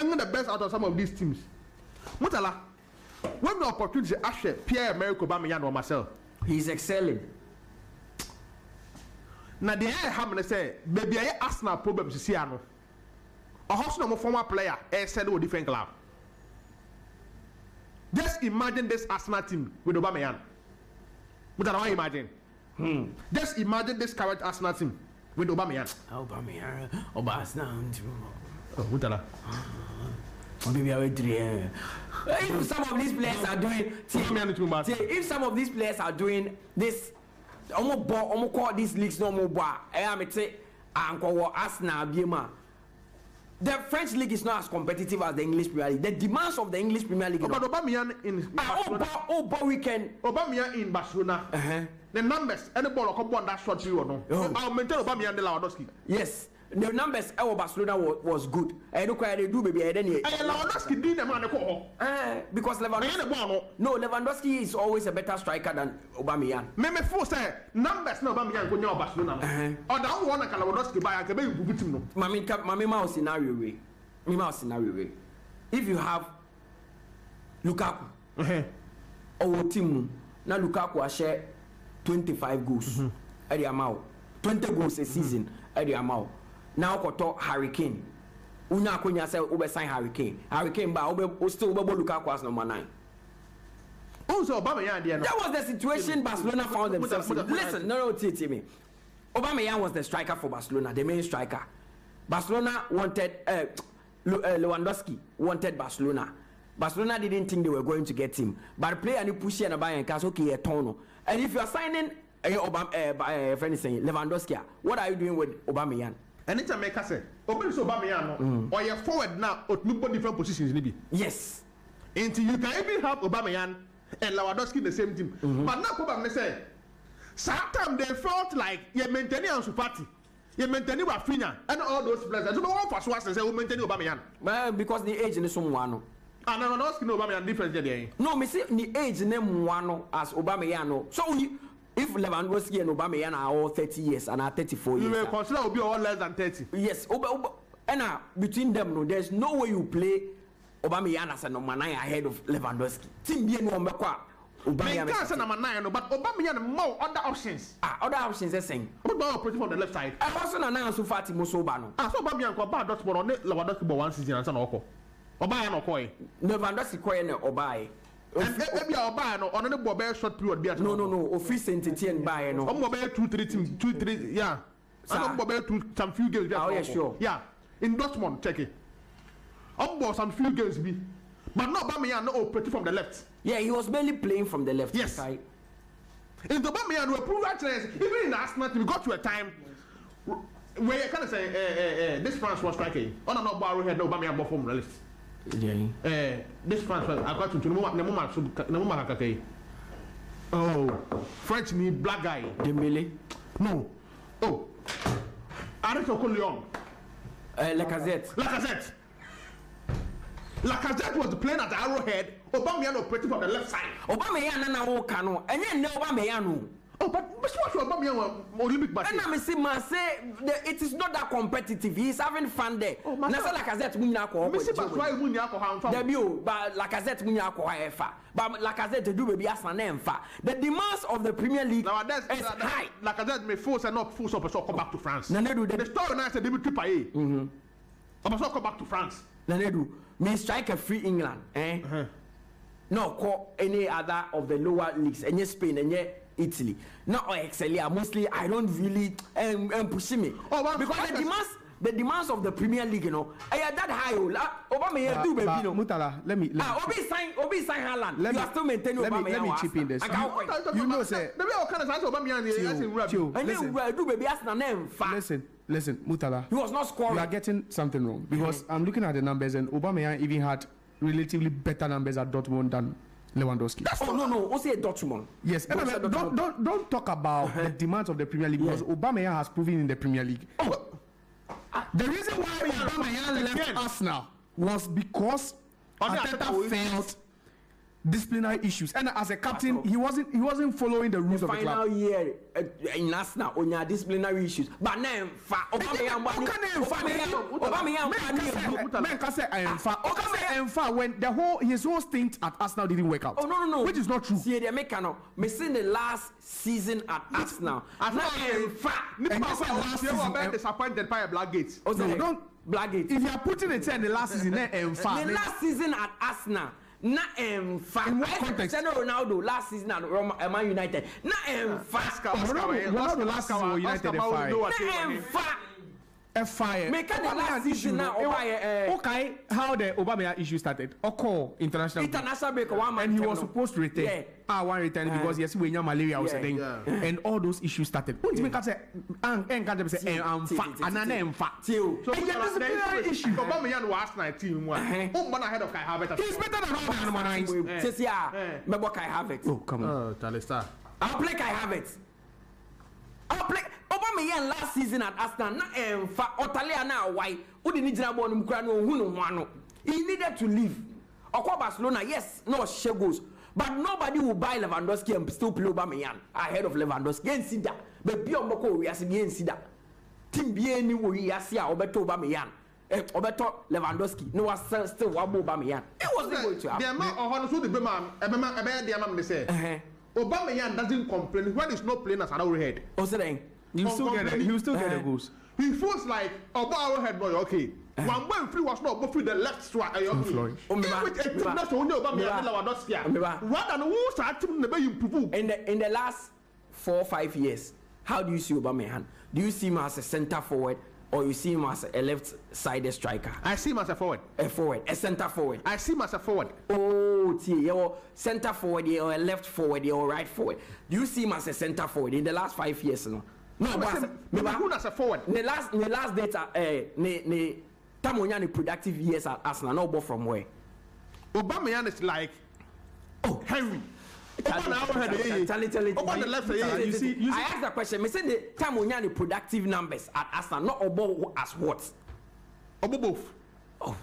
bringing the best out of some of these teams. Mutala, when the opportunity to Pierre-Emerick Aubameyang or Marcel, he's excelling. Now the air having say, baby, I Arsenal problems to see a Arsenal former player, said a different club. Just imagine this Arsenal team with Aubameyang. Mutala, why imagine? Just imagine this current Arsenal team with Aubameyang. Mutala. Maybe I will if some of these players are doing, if some of these players are doing this, almost call these leagues no more. I am say, Arsenal, the French league is not as competitive as the English Premier League. The demands of the English Premier League. But Aubameyang in Barcelona. Aubameyang in Barcelona. The numbers, any ball come on that short period. No, I'll maintain Aubameyang de Lewandowski. Yes. The numbers of Barcelona was good. I don't care they do baby. I don't Lewandowski did the man because Lewandowski is always a better striker than Aubameyang. Me force say numbers no Aubameyang go near Barcelona. Or that one can Lewandowski buy can be victim no. Mami mouse scenario way. If you have Lukaku or team now Lukaku share 25 goals at the amount 20 goals a season at the amount. Now koto Hurricane. Unya kunya say ube sign Hurricane. Hurricane ba ube still ube Lukaku as number 9. Also Aubameyang there. That was the situation Barcelona found themselves in. Listen, no, me. Aubameyang was the striker for Barcelona, the main striker. Barcelona wanted Lewandowski wanted Barcelona. Barcelona didn't think they were going to get him. But the player and push and buy and cast okay a tono. And if you are signing Lewandowski, what are you doing with Aubameyang? Anytime I say, Aubameyang or you're forward now at different positions maybe. Yes. Until you can even have Aubameyang and Lewandowski in the same team. But now Aubameyang say, sometimes they felt like you're maintaining Ansu Fati, you're maintaining Rafinha and all those players. I don't know what for say we maintain Aubameyang. Well, because the age in someone. And Lewandowski no Aubameyang different there. No, me say the age name one as Aubameyang. So if Lewandowski and Aubameyang are all 30 years and are 34 years, you will consider will be all less than 30. Yes, and between them, no, there's no way you play Aubameyang as a number 9 ahead of Lewandowski. Team B no mbekwa. Aubameyang as a number 9, but Aubameyang more other options. Other options are saying. What about operating on the left side? I also know Ansu Fati Musobano. So Aubameyang ko ba Dortmund on Lewandowski bo one season and so no. Obaye no koy. Lewandowski koy na Obaye. And maybe Obaye no on the Bobe short period be. No. Office Saint-Etienne buy no. Bobe 2-3 yeah. And Bobe to some few games. Oh yeah, sure. Yeah. In Dortmund, check it. Some few games be. But not Aubameyang no operating from the left. Yeah, he was mainly playing from the left side. In the Aubameyang we prove actually even in Arsenal we got to a time where you kind of say this France was striking. On and borrow head no Aubameyang ball from the left. This France I got to oh, French me black guy. Dembele. No. Oh. Lyon. Lacazette was playing at the Arrowhead. Aubameyang operating from the left side. Aubameyang na wo kano. Enye Aubameyang no. Oh, but what's Aubameyang Olympic match? And I say it is not that competitive. He is having fun there. Oh, Nasa Lacazette munya ko. But Lacazette munya ko efa. But Lacazette do baby as na emfa. The demands of the Premier League is high. Lacazette may force and not force up so come back to France. The story now said Bebli Nana Adu. So come back to France. Nanedu may strike a free England, No, call any other of the lower leagues, any Spain, any Italy. Not 𝐋𝐈𝐕𝐄. Mostly, I don't really push me because the demands of the Premier League, you know, I that high. Aubameyang do baby, Mutala, let me. Obi sign Haaland. You are still maintaining Aubameyang. Let me chip in this. You know, say. Listen, Mutala. He was not scoring. You are getting something wrong because I'm looking at the numbers and Aubameyang even had relatively better numbers at Dortmund than Lewandowski. No. What's it Dortmund? Yes. Don't talk about the demands of the Premier League because Aubameyang has proven in the Premier League. The reason why Aubameyang left Arsenal was because Arteta felt disciplinary issues, and as a captain, he wasn't following the rules of the club. Final year in Arsenal, on your disciplinary issues, but now when his whole stint at Arsenal didn't work out. Oh no, which is not true. See, they make me seen the last season at Arsenal. And last season, disappointed by Blackgate. No, don't Blackgate. If you are putting it in the last season, the last season at Arsenal. Na Cristiano Ronaldo last season at Man United. Na Ronaldo last season at United. Fire. Make the last season now. Okay, how the Aubameyang issue started? Oko international break 1 month. And he was supposed to return. One return because yes, we have malaria was saying, and all those issues started. So the disciplinary issue. Aubameyang was Arsenal team one. Ahead of 𝐶𝐈𝐕𝐄. He's better than all the number 9. Says remember 𝐶𝐈𝐕𝐄. Oh come on. Talista. I'll play 𝐶𝐈𝐕𝐄. I'll play Aubameyang last season at Arsenal. Na Otalia na why? Udi ni jina bonu mukra no hu no wano. He needed to leave. Okwa Barcelona, yes, no share goals. But nobody will buy Lewandowski and still play Aubameyang ahead of Lewandowski. Yen see that. But be on boko we asi yen see that. Team be any we asi a obeto Aubameyang. Obeto Lewandowski. No was still wabo Aubameyang. It wasn't going to happen. The man on so the man the man they say. Aubameyang doesn't complain when he's not playing as an overhead. He will still get the goals. He feels like about overhead boy, okay. One boy free was not but free the left strike. Rather than who started to improve. In the last 4 or 5 years, how do you see Aubameyang? Do you see him as a centre forward or you see him as a left-sided striker? I see him as a forward. A centre forward. I see him as a forward. Oh, you're centre forward or a left forward or right forward. Do you see him as a centre forward in the last 5 years? No, who as a forward? The last data, Tamonyani productive years at Arsenal. No ball from where? Aubameyang is like Henry. Tell it. On the left side, you see. I asked that question. I said the Tamonyani productive numbers at Arsenal. Not Obo as what? Obo both. Oh.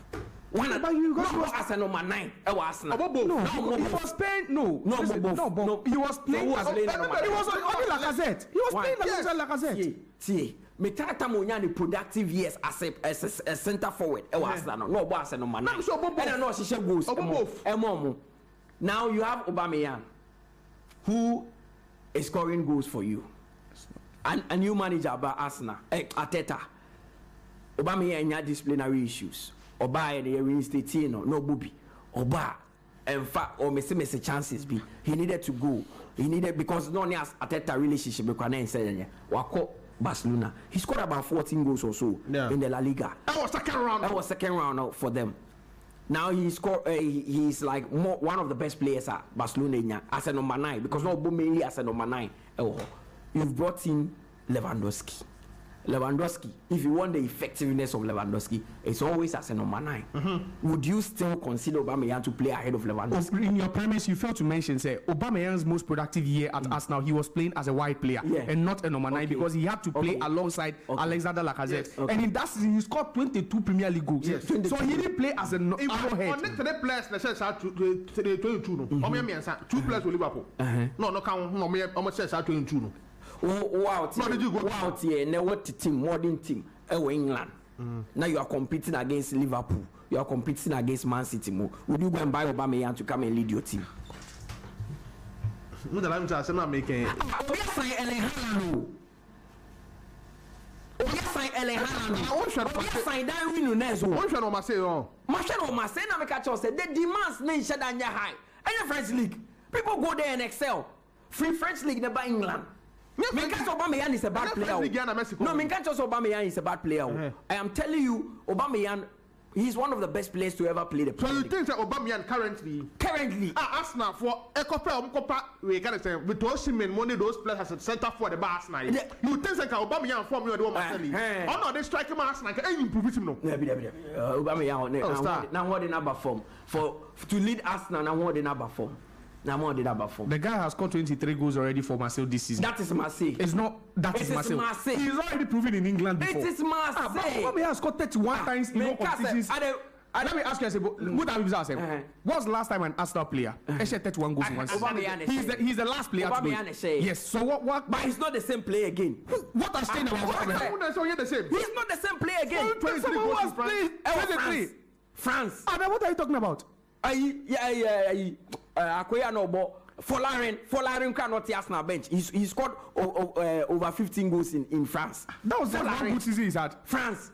When about you guys was as a number 9. Arsenal. He was playing. No. He was playing. He was only Lacazette. He was playing alongside Lacazette. See. Me tell Tamonyani productive years as a centre forward. Arsenal. No, as a number 9. And I know she goes. Now you have Aubameyang, who is scoring goals for you, and a new manager by Arsenal, Arteta. Aubameyang had disciplinary issues. Oba the reinstating no booby. Oba, in fact, or Messi chances be. He needed to go. He needed because no one has Arteta relationship because I said Wako Barcelona. He scored about 14 goals or so in the La Liga. That was second round for them. Now he's like one of the best players at Barcelona as a number 9 because not mainly as a number 9. You've brought in Lewandowski. If you want the effectiveness of Lewandowski, it's always as a number 9. Would you still consider Aubameyang to play ahead of Lewandowski? In your premise, you failed to mention, say, Aubameyang's most productive year at Arsenal, he was playing as a wide player and not a number 9 because he had to play alongside Alexander Lacazette. And in that season, he scored 22 Premier League goals. So he didn't play as a arrowhead. On the 3 players, they said 22. 2 players with Liverpool. No, count. No, I'm say 22. Wow, team, modern team, England. Now you are competing against Liverpool. You are competing against Man City. Would you go and buy Aubameyang to come and lead your team? No, I'm just not making. The demands nation and high. And your French league, people go there and excel. Free French league, never England. Aubameyang is a bad player. No, Aubameyang is a bad player. I am telling you, Aubameyang, he's one of the best players to ever play the Premier League. So you think that Aubameyang currently Arsenal for Copa we can say with Osimhen money those players as a centre for the Arsenal. You think that Aubameyang form you do Marcelli? Oh no, they strike him Arsenal can improve him no. Aubameyang now what the number form for to lead Arsenal now what the number form. The guy has scored 23 goals already for Marseille this season. That is Marseille. It's not. That is Marseille. He's already proven in England before. It is Marseille. He has scored 31 times in all competitions. Let me ask you, what's the last time an Arsenal player 31 goals in one season? He's the last player to do it. Yes. So what? But he's not the same player again. What are saying about Aubameyang? The same. He's not the same player again. Someone was playing France. What are you talking about? Quaye no ball. Following cannot Arsenal bench. He scored over 15 goals in France. That was the one good season he's had. France.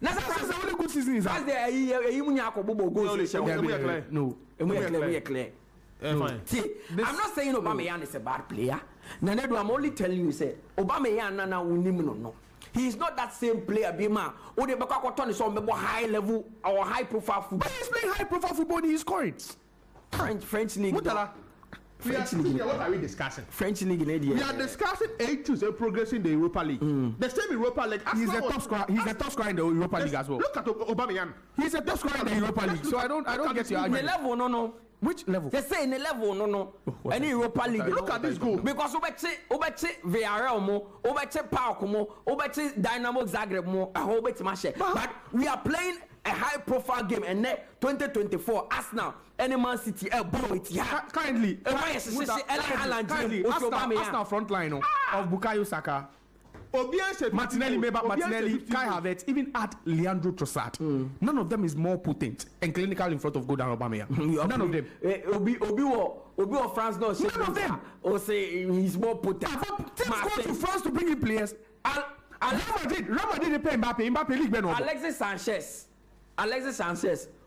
That's the only good season he's had. No. Clear. See, I'm not saying Aubameyang is a bad player. I'm only telling you, say Aubameyang no. He's not that same player, Bima. Or the Bakakoton is on high level or high profile football. But he's playing high profile football and he's scoring. French league. What are we discussing? French league in India. We are discussing 8 to progress in the Europa League. The same Europa League. He's the top scorer. He's the top scorer in the Europa League as well. Look at Aubameyang. He's a top scorer in the Europa League. So I don't get your argument. The level, no. Which level? They say in the level, no. Any Europa League. Look at this goal. Because Obeche Villarreal mo, Obeche PAOK mo, Obeche Dynamo Zagreb mo, Obeche Marseille. But we are playing a high-profile game, and 2024 Arsenal, any Man City, boy, it kindly. Arsenal front line of Bukayo Saka. Martinelli, Kai Havertz, even add Leandro Trossard. None of them is more potent and clinical in front of goal than Aubameyang. None of them. Obi of France, no. None of them. Or say he's more potent. Teams go to France to bring in players. Real Madrid pay Mbappe league ben. Alexis Sanchez.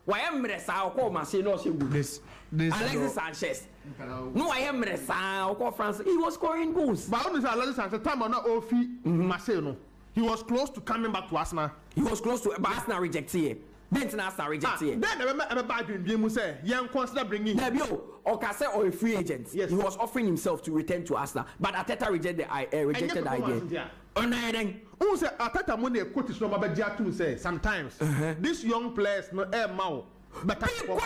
Why am I saying this Alexis Sanchez. No, I am France. He was scoring goals. But honestly, Alexis Sanchez time on Ofi Marseille. No, he was close to coming back to Arsenal. He was close to, but Arsenal rejected. Then Arsenal rejected. Then I bad in say, young consider bringing. Okase or a free agent. Yes. He was offering himself to return to Arsenal, but Arteta rejected the idea. Who say Arteta money quote is number to say sometimes these young players no air mouth. Because they are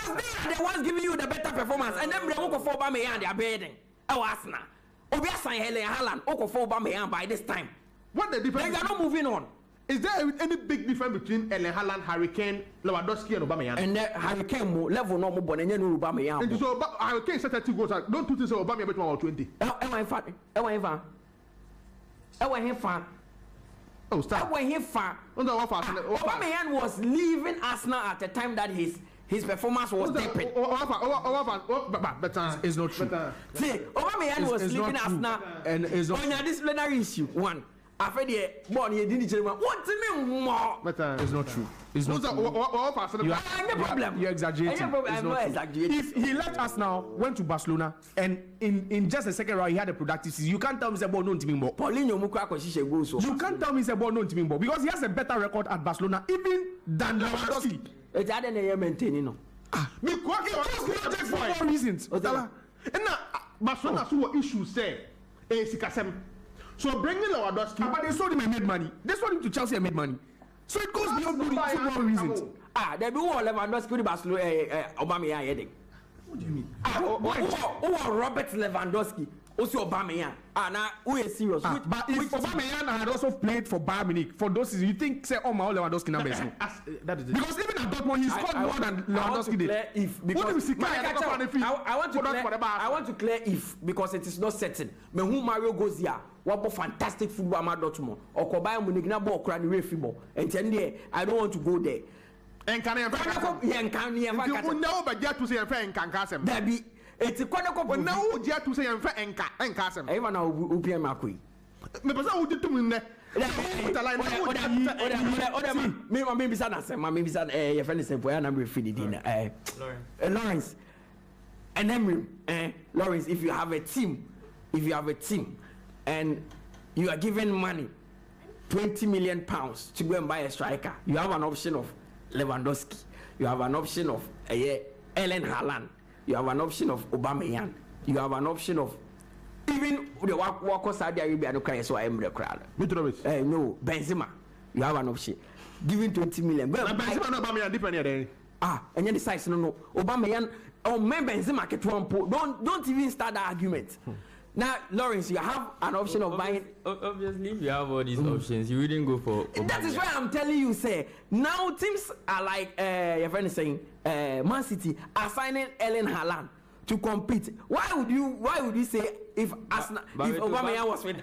the ones giving you the better performance, and then they will go for Aubameyang. They are bedding. Arsenal. Obiasa and Haaland. Oko for Aubameyang by this time. What the difference? They are not moving on. Is there any big difference between Haaland, Harry Kane, Lewandowski, and Aubameyang? And Harry Kane level no more than Aubameyang. And so Harry Kane set 30 goals. Don't you think so? Aubameyang between about 20. Oh, stop. Aubameyang was leaving Arsenal at the time that his performance was dipping. It's not true. See, Aubameyang was leaving Arsenal and is on a disciplinary issue. One. After the born, he didn't tell me what to me more. It's not true. It's not true. You're exaggerating. I'm not exaggerating. If he left Arsenal, went to Barcelona, and in just the second round he had a productive season, you can't tell me he's about no team more. You can't tell me he's about no team more because he has a better record at Barcelona even than Lewandowski. It's other than you maintaining. Because for more reasons. And now Barcelona saw issues say, so bringing Lewandowski. But they sold him and made money. They sold him to Chelsea and made money. So it goes beyond football reasons. They be all Lewandowski with Barcelona, Aubameyang heading. What do you mean? Robert Lewandowski, also Aubameyang. Now who is serious? But if Aubameyang had also played for Bayern Munich, for those seasons, you think say my Lewandowski numbers? That is it. Because even at Dortmund, he scored more than Lewandowski did. I want to clear if because it is not certain. But who Mario goes here? What fantastic football at Dortmund or Bayern Munich na ball cry the football. And then I don't want to go there. And can I ever know but yet to say a friend can cast him. There be it's a corner couple now yet to say and cast him. Even now Upia Makui. Me person who did to me maybe your friend is a boy and I'm feeding dinner. Lawrence and then Lawrence, if you have a team and you are given money, £20 million to go and buy a striker, you have an option of Lewandowski, you have an option of Erling Haaland, you have an option of Aubameyang, you have an option of even the walk Saudi Arabia. No cry, so I am the crowd. No, Benzema, you have an option. Giving 20 million. Benzema no Aubameyang different there. And then the size no Aubameyang or Benzema get one po. Don't even start that argument. Now, Lawrence, you have an option of buying. Obviously, if you have all these options, you wouldn't go for. That is why I'm telling you, say now teams are like your friend is saying, Man City are signing Erling Haaland to compete. Why would you say if Aubameyang was with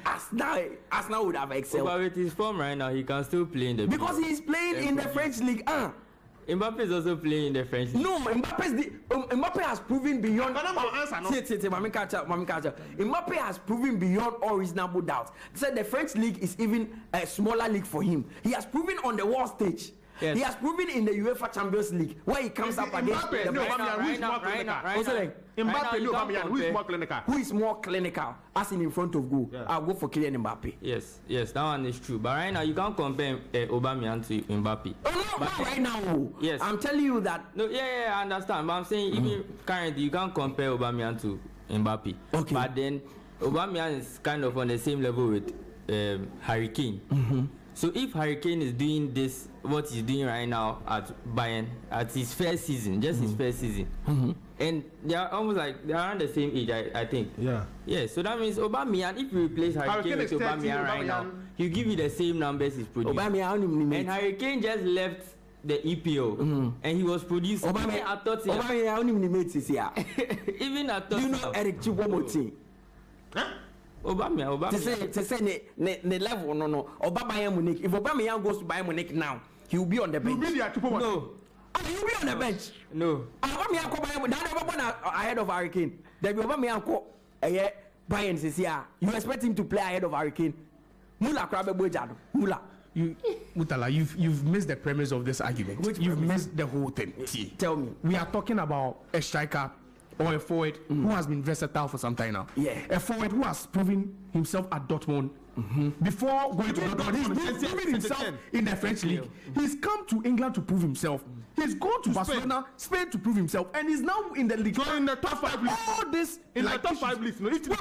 Arsenal would have excelled? But with his form right now, he can still play in the because he's playing in the French league. Mbappe is also playing in the French league. No, Mbappe has proven beyond. Mbappe has proven beyond all reasonable doubt. They said the French league is even a smaller league for him. He has proven on the world stage. Yes. He has proven in the UEFA Champions League where he comes up against Mbappe, who is more clinical as in front of goal. Yeah. I'll go for Kylian Mbappe. Yes, that one is true. But right now you can't compare Aubameyang to Mbappe. Not right now. Yes, I'm telling you that. No, I understand. But I'm saying even currently you can't compare Aubameyang to Mbappe. Okay. But then Aubameyang is kind of on the same level with Harry Kane. So if Harry Kane is doing this, what he's doing right now at Bayern, at his first season, just his first season, and they are almost like they are around the same age, I think. Yeah. So that means Aubameyang, if you replace Harry Kane with Aubameyang right now, he'll give you the same numbers he's producing. And Harry Kane just left the EPO, and he was producing. Even at Tottenham. Do you know Eric Choupo-Moting? Aubameyang. To say the level, no. Aubameyang Munich. If Aubameyang goes to Bayern Munich now, he will be on the bench. No. He will be on the bench. No. Aubameyang go Bayern. That Aubameyang ahead of Harry Kane. Then Aubameyang go Bayern this year. You expect him to play ahead of Harry Kane? Mula Krabe Bojado. Mula. Mutala, you've missed the premise of this argument. You've missed the whole thing. Tell me. We are talking about a striker or a forward who has been versatile for some time now. Yeah. A forward who has proven himself at Dortmund. Before going to Dortmund, he's proven himself in the French league. He's come to England to prove himself. He's gone to Barcelona, Spain to prove himself, and he's now in the league. So in the top 5 leagues. All this in the top 5 leagues. No, Italy,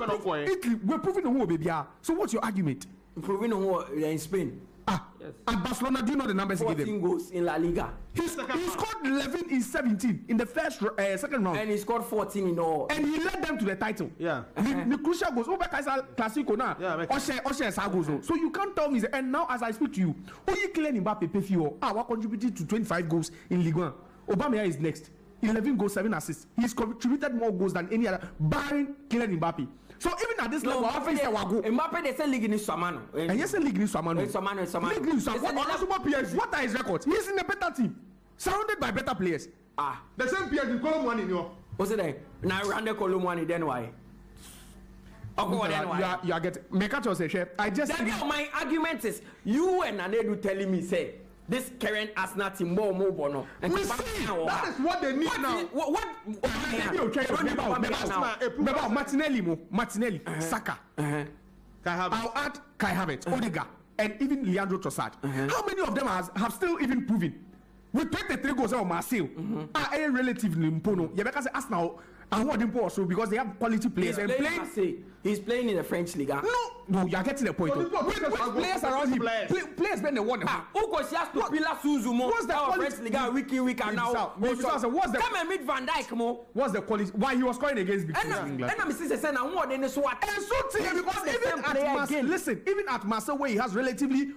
we're proving the whole baby. So what's your argument? Proving the whole in Spain. Yes. At Barcelona, do you know the numbers he gave them? 14 goals in La Liga. He scored 11 in 17 in the second round. And he scored 14 in all. And he led them to the title. Yeah. The crucial goals. Classico now. So you can't tell me. And now as I speak to you, only Kylian Mbappe pay for what contributed to 25 goals in Ligue 1. Aubameyang is next. 11 goals, 7 assists. He's contributed more goals than any other, barring Kylian Mbappe. So even at this level, Mbappe they say league in Samano. And yes, league in Samano. What are his records? He's in a better team, surrounded by better players. The same PSG in Colombo in your. What's it? Now Rande Colombo then why? You are getting. Mekacho say, I just. My argument is you and Anedu telling me say. This current Arsenal team more bono. That is what they need now. Martinelli, Saka. I'll add Kai Havertz, Odegaard, and even Leandro Trossard. How many of them have still even proven? With 23 goals of Marseille, are relatively impono. You say Arsenal. And what also because they have quality players and he's playing in the French league. No, you are getting the point. Which players around him? Players been the one. What's the French league week and now? Come and meet Van Dijk more. What's the quality? Why he was calling against England? And I'm saying what then SWAT. And so because even at Marseille, listen, even at Marseille where he has relatively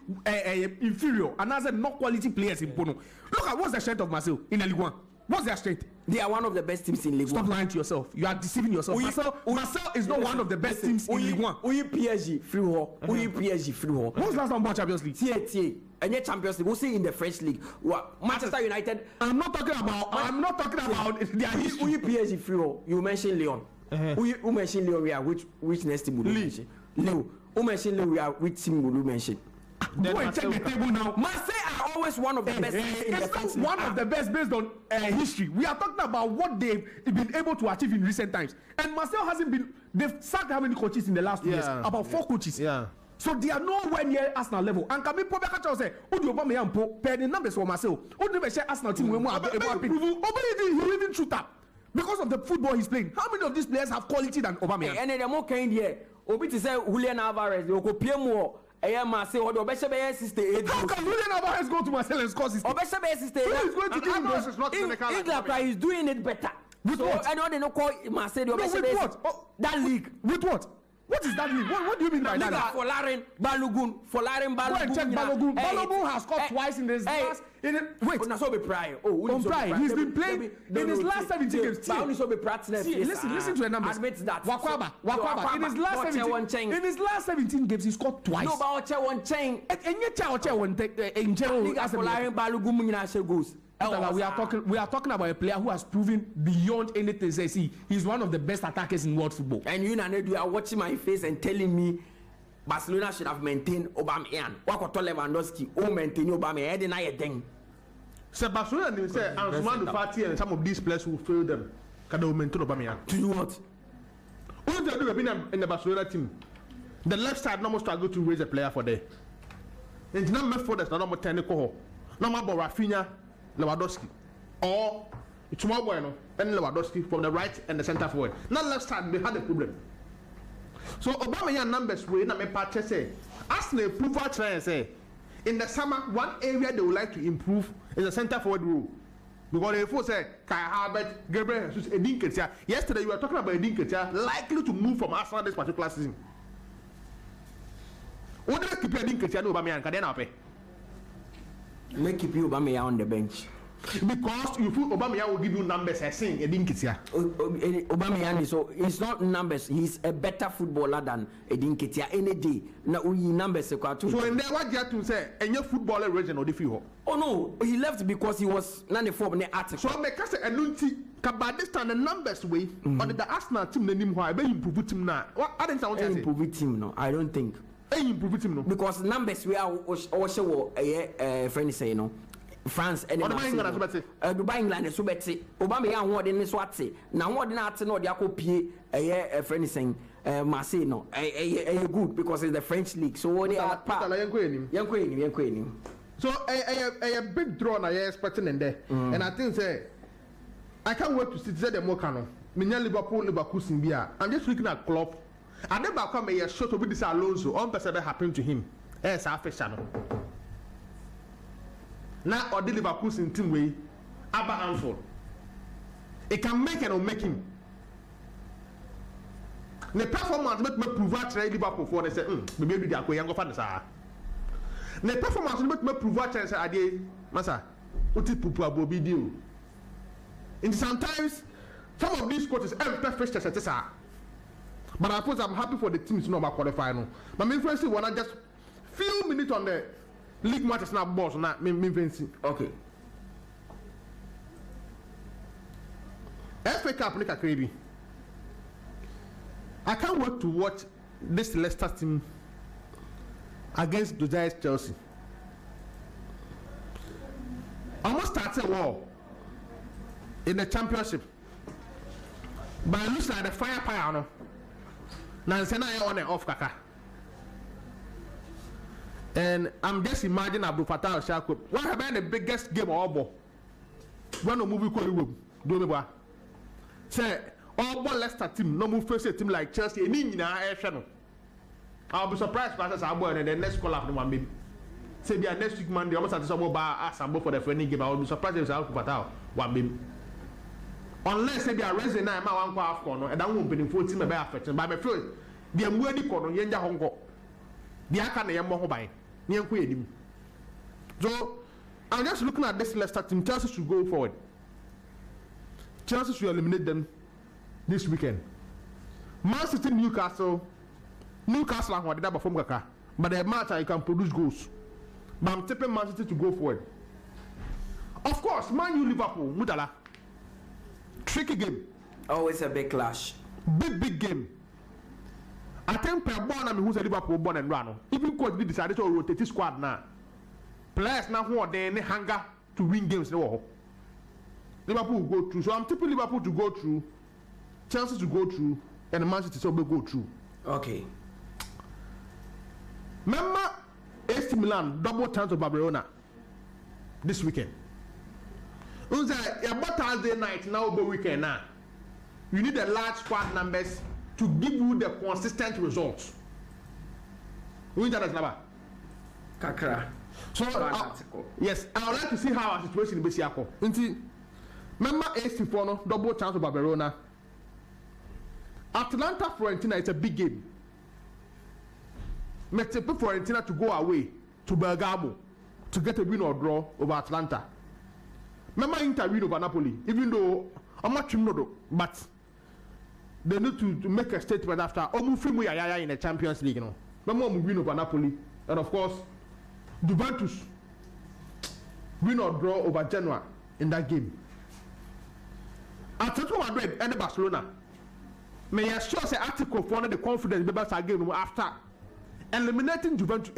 inferior and has not quality players in Bono. Look at what's the strength of Marseille in the Ligue 1. What's their strength? They are one of the best teams in Ligue 1. Stop lying to yourself. You are deceiving yourself. Marseille is not one of the best teams in Ligue 1. PSG free war. PSG free war. What's last time about Champions League? And yet Champions League. We'll see in the French league. Manchester United. I'm not talking about their history. PSG free war. You mentioned Lyon. Who mentioned Lyon? We are which next team will you mention? Lyon. Who mentioned Lyon? We are which team will you mention? Go and check the table now. Marseille are always one of the best. It's not one of the best based on history. We are talking about what they've been able to achieve in recent times. And Marseille hasn't been. They've sacked how many coaches in the last 2 years? About 4 coaches. Yeah. So they are nowhere near Arsenal level. And can we probably catch us say, "Odi Aubameyang po per the numbers for Marseille. Odi be share Arsenal team we more able he even shoot up because of the football he's playing. How many of these players have quality than Aubameyang? And then more kind here. Obi to say Julian Alvarez, they go pay more. Marseille, how can Julian Alvarez go to Marseille and score 60? Who is going to do England is doing it better. With what? I know they don't call Marseille. With what? That league. With what? What is that mean? What do you mean by that? Folarin Balogun. Go and check Balogun. Balogun has scored twice in his last. Wait. On Pride. He's been playing in his last 17 games. Listen to the numbers. Admit that. Wakwaba. In his last 17 games, he scored twice. No, but Oche one chain. In general, Folarin Balogun Munina goes. We are talking about a player who has proven beyond anything. See, he's one of the best attackers in world football. And you are watching my face and telling me Barcelona should have maintained Aubameyang. Wakoto Lewandowski, maintain Aubameyang. Deny a thing. So Barcelona say Antoine Fati and some of these players who failed them can they maintain Aubameyang? To do what? What do you do in the Barcelona team? The left side no more struggle to raise a player for there. And now left for that's not more technical. No more Rafinha. Lewandowski or tomorrow bueno and Lewandowski from the right and the center forward. Now left side they had a problem. So Aubameyang numbers we na me patch say Arsenal prove our try and say in the summer one area they would like to improve is the center forward role. Because if you say 𝐾𝐂𝐕𝐄, Gabriel Jesus, 𝐒𝐏𝐻𝐂𝐊. Yesterday you were talking about 𝐒𝐏𝐻𝐂𝐊 likely to move from Arsenal this particular season. What do you keep 𝐒𝐏𝐻𝐂𝐊 no Aubameyang can now pay? Make keep you Aubameyang on the bench. Because you feel Aubameyang will give you numbers. I saying 𝐒𝐏𝐻𝐂𝐊. Aubameyang so it's not numbers. He's a better footballer than 𝐒𝐏𝐻𝐂𝐊 any day. Now we numbers so in there what you have to say any footballer regional difficult. Oh no, he left because he was 94 in the article. So make us a nunti by this time the numbers way on the Arsenal team the name why improve team now. What I didn't want to say improve team no. I don't think. Improve team no. Because numbers we are also friend say no. France and Dubai England so better. Aubameyang who dey so ate. Na who dey na ate no dey akopie friend saying Marseille no. Good because it's the French league. So they are part. Yanko. So a big draw na you expecting in there. And I think say I can't wait to see the Mokano. Minya Liverpool Bia. I'm just looking at Klopp. I never come a shot with this Alonso. On person that happened to him. Yes, I face channel. Now or the Liverpool in team way, Abba Anfield. It can make and make him. The performance make me prove that Liverpool for they say, maybe they are going to find the performance make me prove that say, "Ade, masa, uti pupu abobi deal." And sometimes some of these coaches perfect as a but I suppose I'm happy for the teams to know about qualifying. But me friends wanna just few minutes on the league matches now boss na me fancy. Okay. FA Cup like crazy. I can't wait to watch this Leicester team against Josiah Chelsea. Almost started war in the championship. But it looks like the firepower no. Nansena on and off kaka. And I'm just imagining Abdul Fattah al-Shaqub. What have been the biggest game of all ball? When a movie called you do me boy. Say all ball Leicester team, no move first team like Chelsea. I'll be surprised if I and the next call after one baby. Say be next week Monday, almost at some bar ask for the friendly game. I will be surprised if Abdul Fattah one baby. Unless they are raising now, my one half corner, and I won't be in 14 by affection. By my friend, the worthy corner, Yenda Hongo. The Akana Yammo by near Quaye. So I'm just looking at this Leicester team. Chelsea should go forward. Chelsea should eliminate them this weekend. Man City, Newcastle are what they perform Kaka. But the match I can produce goals. But I'm tipping Man City to go forward. Of course, Man U Liverpool, Mutala. Tricky game. Always a big clash. Big game. I think per born I mean who's a Liverpool born and run. Even coach did decided to rotate his squad now. Players now who are there in hunger to win games. No. Liverpool will go through. So I'm tipping Liverpool to go through, Chelsea to go through, and Man City to go through. Okay. Remember AC Milan double chance of Barcelona this weekend. About Thursday night now over weekend now. You need a large squad numbers to give you the consistent results. We need that number. Kakra. So yes, I would like to see how our situation in Besiako. Remember AC Fono double chance of Barcelona. Atlanta Fiorentina is a big game. Mete Fiorentina to go away to Bergamo to get a win or draw over Atlanta. Remember Inter win over Napoli, even though I'm not sure, but they need to make a statement after in the Champions League. Remember win over Napoli, and of course, Juventus win or draw over Genoa in that game. Atletico Madrid and Barcelona. May I sure say article for the confidence the best game after eliminating Juventus,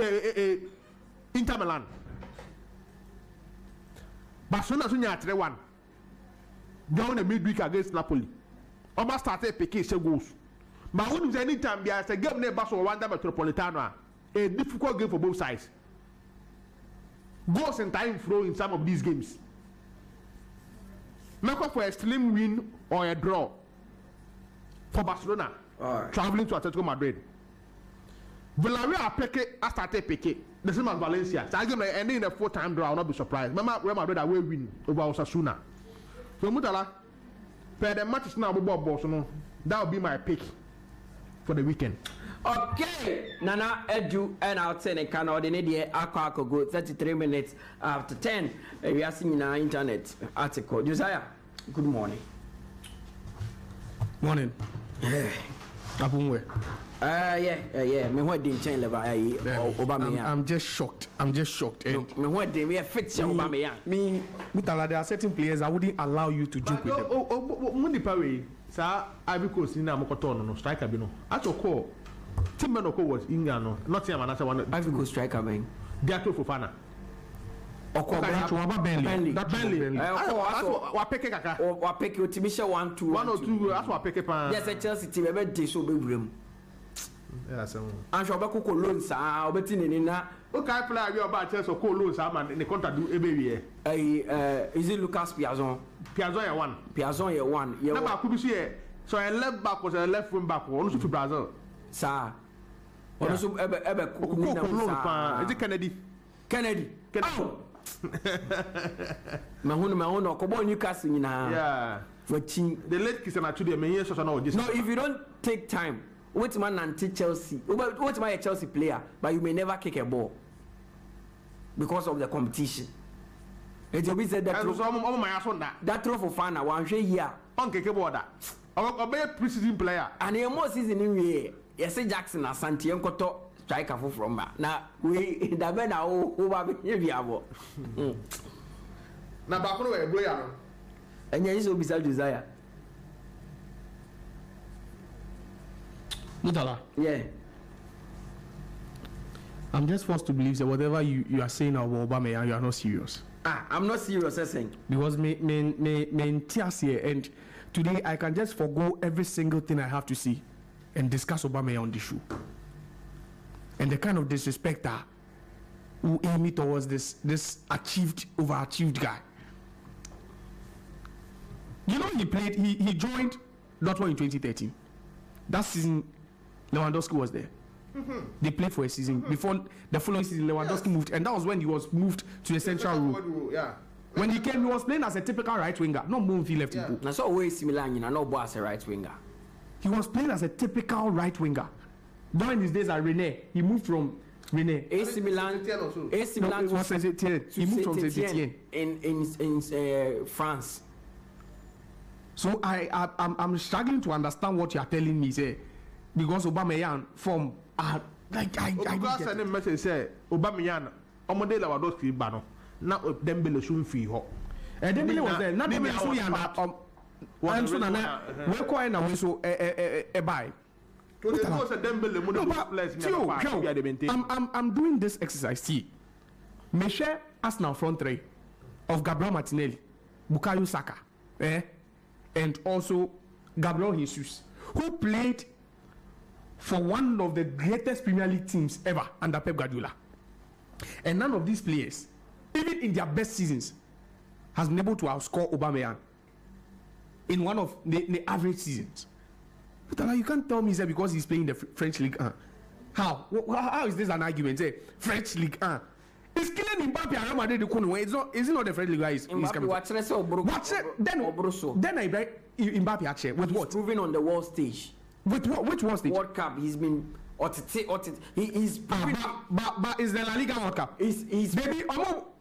Inter Milan. Barcelona soon at 3-1 down the midweek against Napoli. Almost started picking goals. But when was any time there's a game near Barcelona Wanda Metropolitano, a difficult game for both sides. Goals and time flow in some of these games. Make up for a slim win or a draw for Barcelona traveling to Atletico Madrid. Villarreal started picking. The same as Valencia. So I give ending in a 4-time draw. I'll not be surprised. Remember Real Madrid away win over Osasuna. So Mutala, per the match is now about so that will be my pick for the weekend. Okay, Nana Adu and I'll send a can ordinate Aqua go 33 minutes after 10. We are seeing in our internet article. Josiah, good morning. Morning. Yeah. Yeah. Me what didn't change level Obama. I'm just shocked. Me what did we fit Obama? Me, Mutala, there are certain players I wouldn't allow you to joke with them. Munipawe, sir, Ivory in Amokoton, no striker, no. At your call, Tim Manoko was Ingano, not him, another one. Ivory Coast striker, man. Diato Fofana. Bentley. That's what pick a or pick your Timisha 1 2. That's what pick a yes, a Chelsea team ever did so big room. Yes, I'm sure Bako loans are betting in that. Okay, I play about Chelsea or call loans, in the contract do a baby. Is it Lucas Piazon? Piazon 1. Piazon 1. Yeah, I could see it. So I left back was a left wing back, also to Brazil. Sir, also ever is it Kennedy? Oh! Mahuna, come on, Newcastle now. Yeah. For team. The late kiss and actually, no, if you don't take time, what's man anti Chelsea? What's my Chelsea player? But you may never kick a ball because of the competition. It will be said that that throw for fun. One year. On kick a border. I'll be a preseason player. And a more season in year. Yes, Jackson and Santiago Koto. Striker from now we the men are over viable. Now back away, boy. And yes, will be such desire. Mutala. Yeah. I'm just forced to believe that whatever you are saying about Obama, you are not serious. I'm not serious, I think. Because me here, and today I can just forgo every single thing I have to see and discuss Obama on the show. And the kind of disrespect that who aim it towards this overachieved guy. You know, he joined Dortmund in 2013. That season, Lewandowski was there. Mm-hmm. They played for a season. Before the following season, Lewandowski moved, and that was when he was moved to the central role. Yeah. When he came, he was playing as a typical right winger, not moving if he left him. That's always similar, you know, not boy as a right winger. He was playing as a typical right winger. During his days at Rennes, he moved from Rennes. AC Milan. He moved from Saint-Etienne in France. So I'm struggling to understand what you are telling me, say, because Aubameyang from like I send a message say Aubameyang Omode Lewandowski ba no na Dembele should fee ho. Dembele was there. Na Dembele so yana and so na we call na we so buy. I'm doing this exercise. See, me share Arsenal front three of Gabriel Martinelli, Bukayo Saka, and also Gabriel Jesus, who played for one of the greatest Premier League teams ever under Pep Guardiola. And none of these players, even in their best seasons, has been able to outscore Aubameyang in one of the average seasons. But you can't tell me that because he's playing the French League 1. How is this an argument? Say French League 1. It's killing Mbappe and Real Madrid. Is it not the French League 1? He's coming. Watch it. Then I Mbappe actually with what? Proving on the world stage. With what? Which world stage? World Cup. He's been He's but is the La Liga World Cup? He's maybe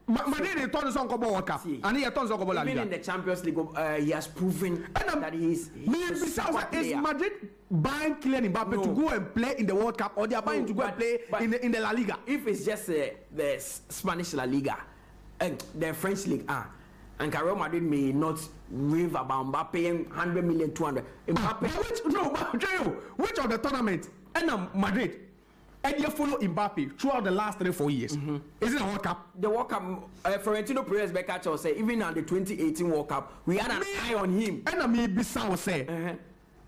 Madrid they turn on World Cup and he turns on La Liga. Even in the Champions League, he has proven that he's is Madrid buying Kylian Mbappe to go and play in the World Cup, or they are buying to go and play in the La Liga? If it's just the Spanish La Liga and the French League, and Real Madrid may not rave about Mbappe paying 100 million, 200. Which of the tournament? And Madrid. And you follow Mbappe throughout the last 3-4 years. Is it a World Cup? The World Cup, Florentino Perez Becacho say, even at the 2018 World Cup, we had an eye on him. And I mean, Bissau say,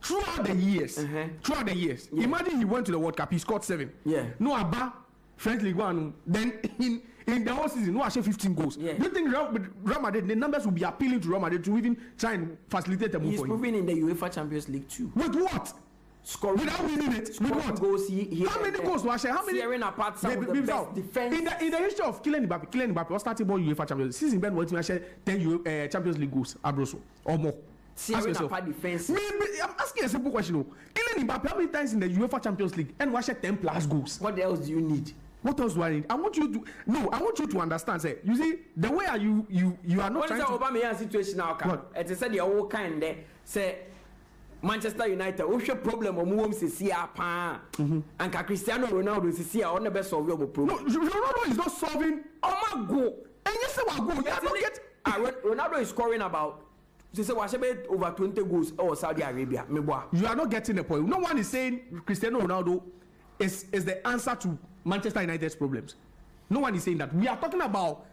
throughout the years, imagine he went to the World Cup, he scored 7. Yeah. No Abba, French League 1. Then in the whole season, no actually 15 goals. Yeah. Do you think Real Madrid, the numbers will be appealing to Real Madrid to even try and facilitate the move He's for him? He's proving in the UEFA Champions League too. With what? Scoring without winning it. With what? Goals how many goals was How many? Tearing apart some of the best defense. In the history of Kylian Mbappe was starting ball UEFA Champions League. Season Ben was 10 Champions League goals, Abroso, or more. Tearing apart defense. I'm asking a simple question. Kylian Mbappe, how many times in the UEFA Champions League and was 10 plus goals? What else do you need? What else do I need? I want you to understand. Say, you see, the way you are not what trying to. What is the Obama situation now? It is said the whole kind there. Say Manchester United, what's your problem? And Cristiano Ronaldo is here on the best of your problem. No, Ronaldo is not solving. Oh my God! And you say what go? You are not get. Ronaldo is scoring about. They say over 20 goals or Saudi Arabia. You are not getting the point. No one is saying Cristiano Ronaldo is the answer to Manchester United's problems. No one is saying that. We are talking about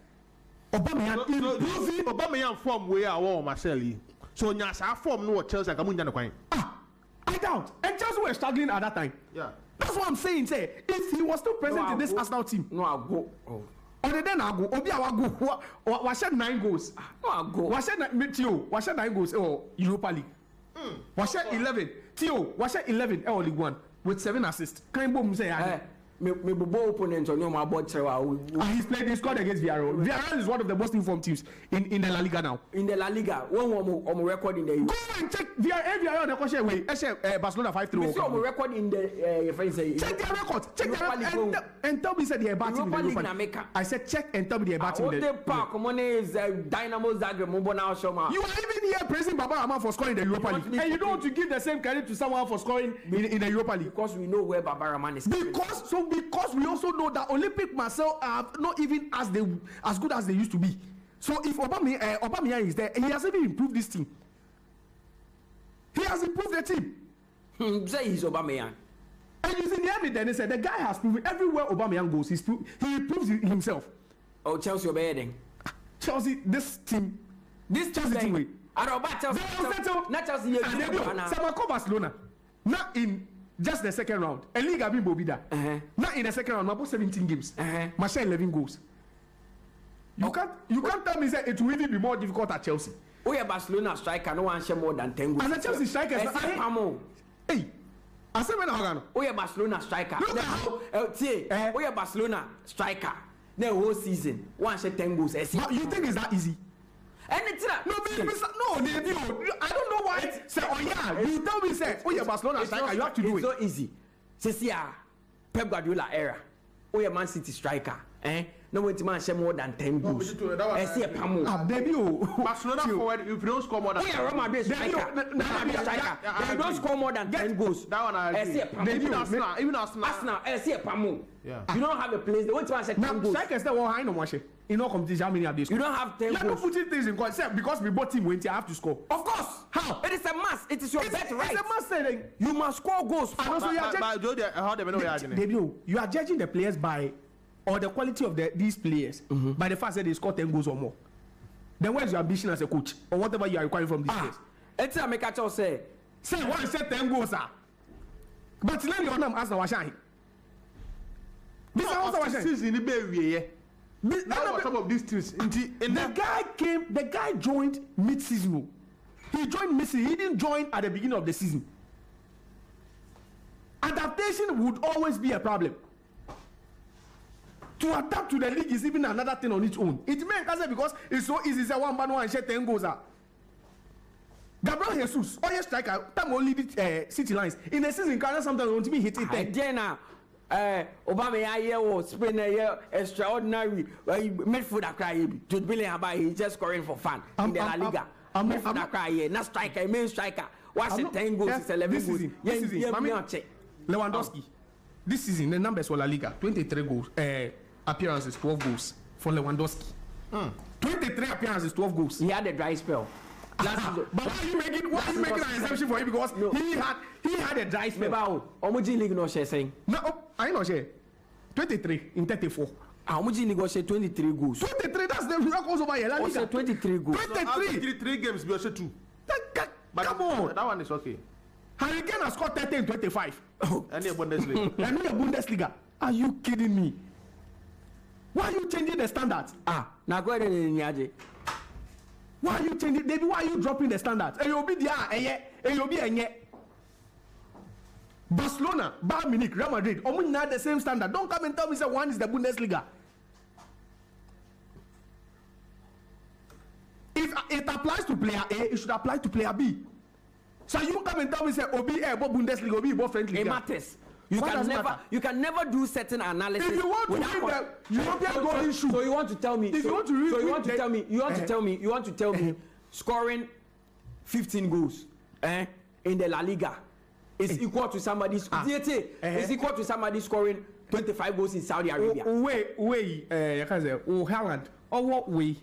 Aubameyang improving. Aubameyang form where I want Marcelo. So Nyasa form no Chelsea and Kamunya no coin. I doubt. And Chelsea were struggling at that time. Yeah. That's what I'm saying. Say if he was still present in this Arsenal team. No, I'll go. Other than I'll go. Obi I'll go. Was shed 9 goals. No, I'll go. Was shed 9 goals or Europa League. Was shed 11. Theo was shed 11 or League 1 with 7 assists. Can you say me opponent on your board. He scored against Villarreal. Villarreal is one of the most informed teams in the La Liga now. In the La Liga, one record in the Go and check Villarreal. The question way. Barcelona 5-3. We saw record in the. Check their record. Check their record. And tell me said they are batting in the Europa League. I said check and tell me they are batting in the. Dynamo Zagreb. You are even here praising Baba Rahman for scoring in the Europa League, and you don't want to give the same credit to someone for scoring in the Europa League. Because we know where Baba Rahman is. Because we also know that Olympic Marseille are not even as good as they used to be. So if Aubameyang is there, he has even improved this team. He has improved the team. Say he's Aubameyang. And you see the evidence, they said the guy has proven everywhere Aubameyang goes, he proves himself. Oh, Chelsea obeying. Chelsea, this Chelsea team. I don't know about Chelsea. Not Chelsea. Some Barcelona. Not in just the second round. A league have been Bobida. Not in the second round. About 17 games. Marshall 11 goals. You can't tell me that it will even be more difficult at Chelsea. Oh yeah, Barcelona striker no one share more than 10 goals. And the Chelsea striker is hey. I said when I oh yeah, Barcelona striker. Oh yeah, Barcelona striker. The whole season one share 10 goals. But you think it's that easy? Anything no, I don't know why. Say, oh yeah, you tell me say, oh yeah, Barcelona striker, you have to do it. It's so easy. Say, Pep Guardiola era. Oh yeah, Man City striker. No one to man share more than 10 goals. See a Pamu. Barcelona forward, if you don't score more than 10 goals. Oh yeah, Roma Bay striker. They don't score more than 10 goals. That one I agree. See a Pamu. Even Arsenal. See a Pamu. You don't have a place. They want to man share 10 goals. Strikers that one high no watch. In all competition, how many have they scored? You don't have 10 goals. You are not putting things in concept because we both team went. I have to score. Of course. How? It is a must. It is your bet right. It's a must saying. You must score goals. And also you are judging the players by or the quality of these players by the fact that they score 10 goals or more. Then where's your ambition as a coach or whatever you are requiring from these players? It's a make a say one said 10 goals, sir. But let me on them ask the Washington. This is also Washington. Some of these teams. The guy joined mid-season. He joined mid-season. He didn't join at the beginning of the season. Adaptation would always be a problem. To adapt to the league is even another thing on its own. It may because it's so easy. Say one man one share 10 goals. Gabriel Jesus, oh yes, striker, time only City lines. In a season, sometimes want to be hitting 10. Then Obama was spend a year extraordinary midfielder cry. Jude Bellingham, he's just scoring for fun in the La Liga. Midfielder cry, not striker, main striker. What's the 10 goals? It's 11 goals. This season, Lewandowski. This season, the numbers for La Liga: 23 goals, appearances, 12 goals for Lewandowski. 23 appearances, 12 goals. He had a dry spell. But why are you making an exception for him? Because he had a dry spell. Omuji League no share saying. No, I know share. 23 in 34. Omuji League share 23 goals. 23, that's the record over here. La Liga 23 goals. 23 games, we also 2. But come on, that one is okay. Harry Kane has scored 30 in 25. And the Bundesliga. And the Bundesliga. Are you kidding me? Why are you changing the standards? Now go ahead and Nyaje. Why are you changing? David, why are you dropping the standards? And you'll be there, Barcelona, Bayern Munich, Real Madrid, almost not the same standard. Don't come and tell me say one is the Bundesliga. If it applies to player A, it should apply to player B. So you come and tell me say Obi Bundesliga, Obi friendly. It matters. You can never do certain analysis. If you want to win the European golden shoe, so you want to tell me, you want to tell me, scoring 15 goals, in the La Liga is equal to somebody. Is equal to somebody scoring 25 goals in Saudi Arabia. You can say, Haaland, or what way?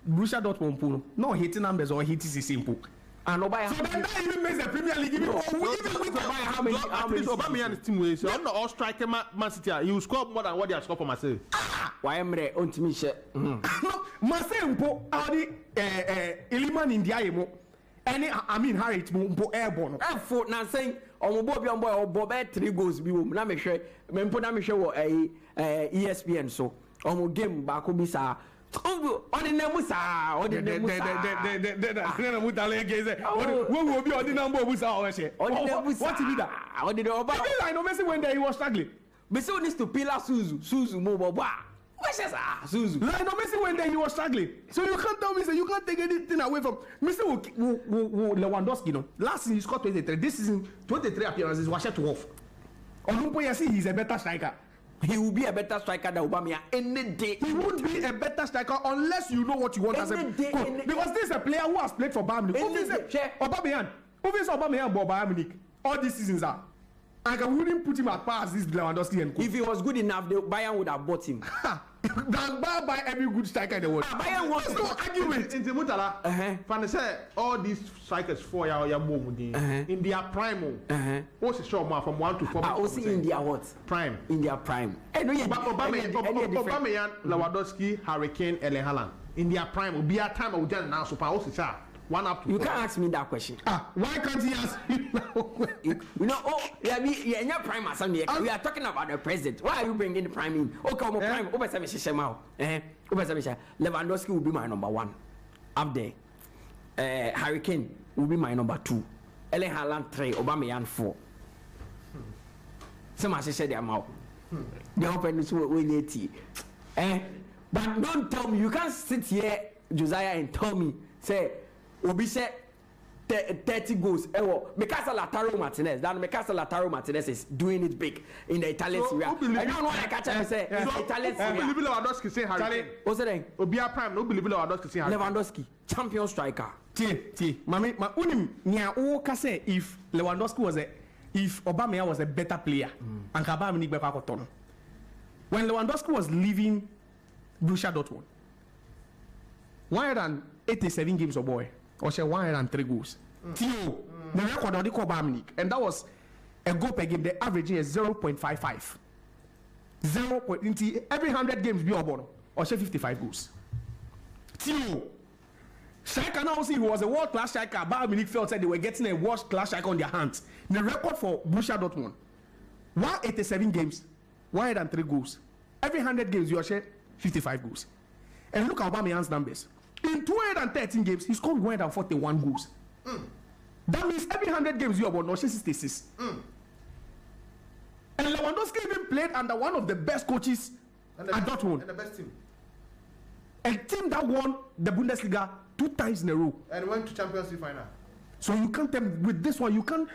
Borussia Dortmund, no hitting numbers or hitting is simple. And Obama, so then that even makes the Premier League even how many Aubameyang's team way. So I'm not all striker Man City. He will score more than what they have scored for Marseille. Why am I on to me? No, Marseille mpo adi Iliman India mo. Any I mean Harry mpo airborne. For now saying on Bobby on boy or Bob 3 goals be na me hwe me mpo na me hwe ESPN so on game back be sa on the Nemusa, on the Mutala Yakubu. When will be on the number of Musa? What did he do? On the Oba. I know Messi when he was struggling. Messi needs to pillar Suzu Mobo. What's that? Suzu. I know Messi when he was struggling. So you can't tell me, so you can't take anything away from Messi. Lewandowski, no. Last season he scored 23. This season 23 appearances was shut off. On one point, I see he's a better striker. He will be a better striker than Aubameyang any day. He won't be a better striker unless you know what you want as a coach. Because this is a player who has played for Bayern Munich. Aubameyang, Bayern Munich. All these seasons are. And I wouldn't put him at par as this Lewandowski and coach. If he was good enough, the Bayern would have bought him. Then buy every good striker in the world. Bayern wants no argument. In the Mutala, Fan say all these strikers 4 years in their prime. What's the short from 1 to 4? Also in their what? Prime. In their prime. Aubameyang, Lewandowski, Harry Kane, Erling Haaland. In their prime, will be a time of them now. So also 1 up to 4. You can't ask me that question. Why can't he ask me now? In your prime or something. We are talking about the president. Why are you bringing the prime in? Okay, prime. Lewandowski will be my number 1. Up there. Harry Kane will be my number 2. Erling Haaland 3. Aubameyang 4. Some say they are out. They open this way. But don't tell me. You can't sit here, Josiah, and tell me. Say. Obi say 30 goals. Because Lautaro Martinez is doing it big in the Italian Serie A. I don't know what I catch and say. Italian Serie A. Believe Lewandowski say Harry. What's the name? Obi prime. No believe Lewandowski say Harry. Lewandowski, champion striker. Mami, unim nia oka say if Aubameyang was a better player, and Bayern Munich be kwakotono. When Lewandowski was leaving Borussia Dortmund, 187 games of boy. Or say 103 goals. The record of the Bayern Munich, and that was a goal per game. The average is 0.55. Every 100 games be about or say 55 goals. Striker now see he was a world-class striker. Bayern Munich felt that they were getting a world-class striker on their hands. The record for Borussia Dortmund, 187 games, 103 goals. Every 100 games you are share 55 goals. And look at Aubameyang's numbers. In 213 games, he scored 141 goals. That means every 100 games you have won 66. And Lewandowski even played under one of the best coaches at Dortmund. And the best team. A team that won the Bundesliga 2 times in a row. And went to Champions League final. So you can't tell me with this one, you can't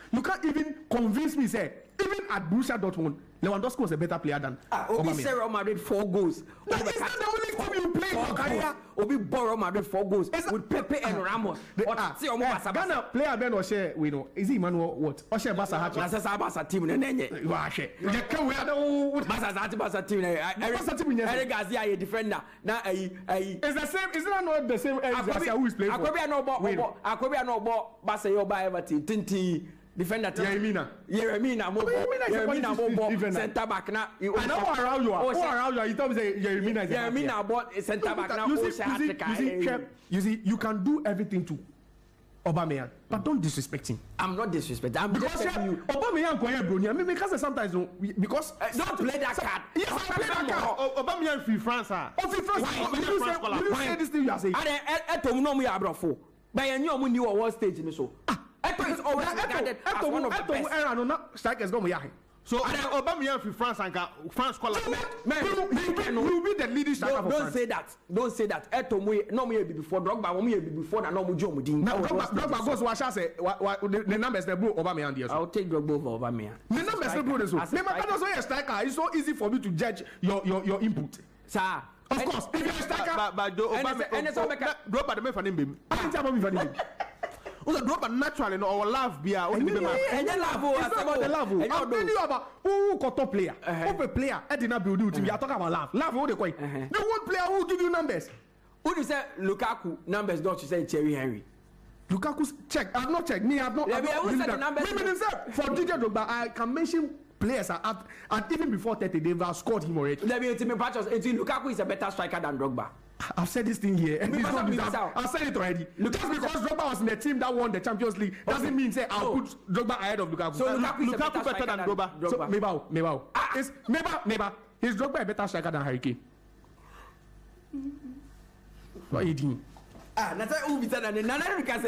even convince me, say, even at Borussia Dortmund, Lewandowski was a better player than Obi Real Madrid 4 goals. That is not the only team you play for career. Obi Real Madrid 4 goals with Pepe and Ramos. Ghana player Ben Oshe, we know. Is he Emmanuel what? Oshe Basa hat. Nasa Basa team nenye. Washe. You can we are Basa team. Eric Garcia a defender. Na it's the same. Is it not the same as Garcia who is playing for? Akwabia no ball. Basa yo ba Everton. Tinti. Defender Yeremina Mobo center back now. I know around you are. You told me say Yeremina is Yeremina bought center back now. You see, you can do everything to Aubameyang, but don't disrespect him. I'm not disrespecting. I'm because just telling you. Aubameyang go here, bro. I mean, because sometimes because don't play that card. Yes, I play that card. Aubameyang free France, sir. Oh, free France. You say this thing you are saying. Eto no mu ya brofo. But you know mu ni what stage ni so. Eto is always regarded as one of the best. Strikers go Yahi. So Aubameyang for France and France call you will be the leading striker for France. Don't say that. Eto mu no mu be before Drogba, mu be before na no mu jo mu din. Drogba goes what shall say the numbers they bro Aubameyang there. I'll take Drogba over Aubameyang. The numbers they bro so. Remember that's why a striker it's so easy for me to judge your input. Sir, of course, if you're a striker, but Drogba the man for him. I think about me for him. Also, Drogba naturally no our love be our. I'm telling you about who top player, who player. I did not build you. We are talking about love. Love who they call. The one player who give you numbers. Who you say Lukaku numbers? Don't you say Thierry Henry? Lukaku's check. I have not checked. Me, I have not. For DJ Drogba, I can mention players and even before 30 they've scored him already. Let me tell me, Lukaku is a better striker than Drogba. I've said this thing here. I've said it already. Just because Drogba was in the team that won the Champions League doesn't mean say I'll put Drogba ahead of Lukaku. So Lukaku better than Drogba. So Mebao. It's Meba. Is Drogba a better striker than Harry Kane? What are you doing? That's who better than Nana say. Kasa.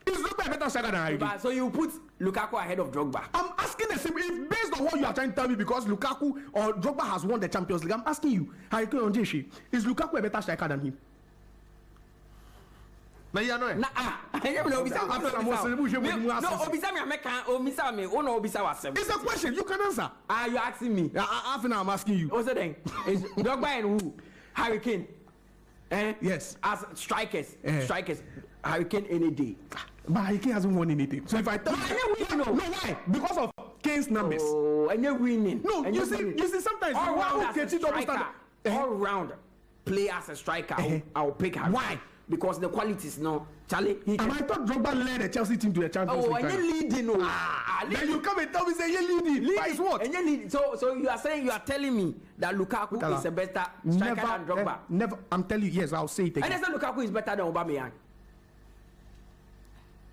Is Drogba a better striker than Harry Kane? So you put Lukaku ahead of Drogba? I'm asking the same. If based on what you are trying to tell me, because Lukaku or Drogba has won the Champions League, I'm asking you, Harry Kane on Jeshi, is Lukaku a better striker than him? No, you know. It's a question. You can answer. You asking me? I'm asking you. What's the thing? Is Drogba and who? Harry Kane. Yes. As strikers. Harry Kane any day. But Harry Kane hasn't won anything. So if I tell you, no, why? Because of Kane's numbers. Oh, and you're winning. No, you see, sometimes all round play as a striker. I'll pick Harry. Why? Because the qualities, no, Charlie. I thought Drogba led the Chelsea team to the Champions League. Oh, and you're leading. Then you come and tell me say you're leading. Is what? And you're leading. So you are telling me that Lukaku is a better striker than Drogba. Never. I'm telling you, yes, I'll say it again. And I said Lukaku is better than Aubameyang.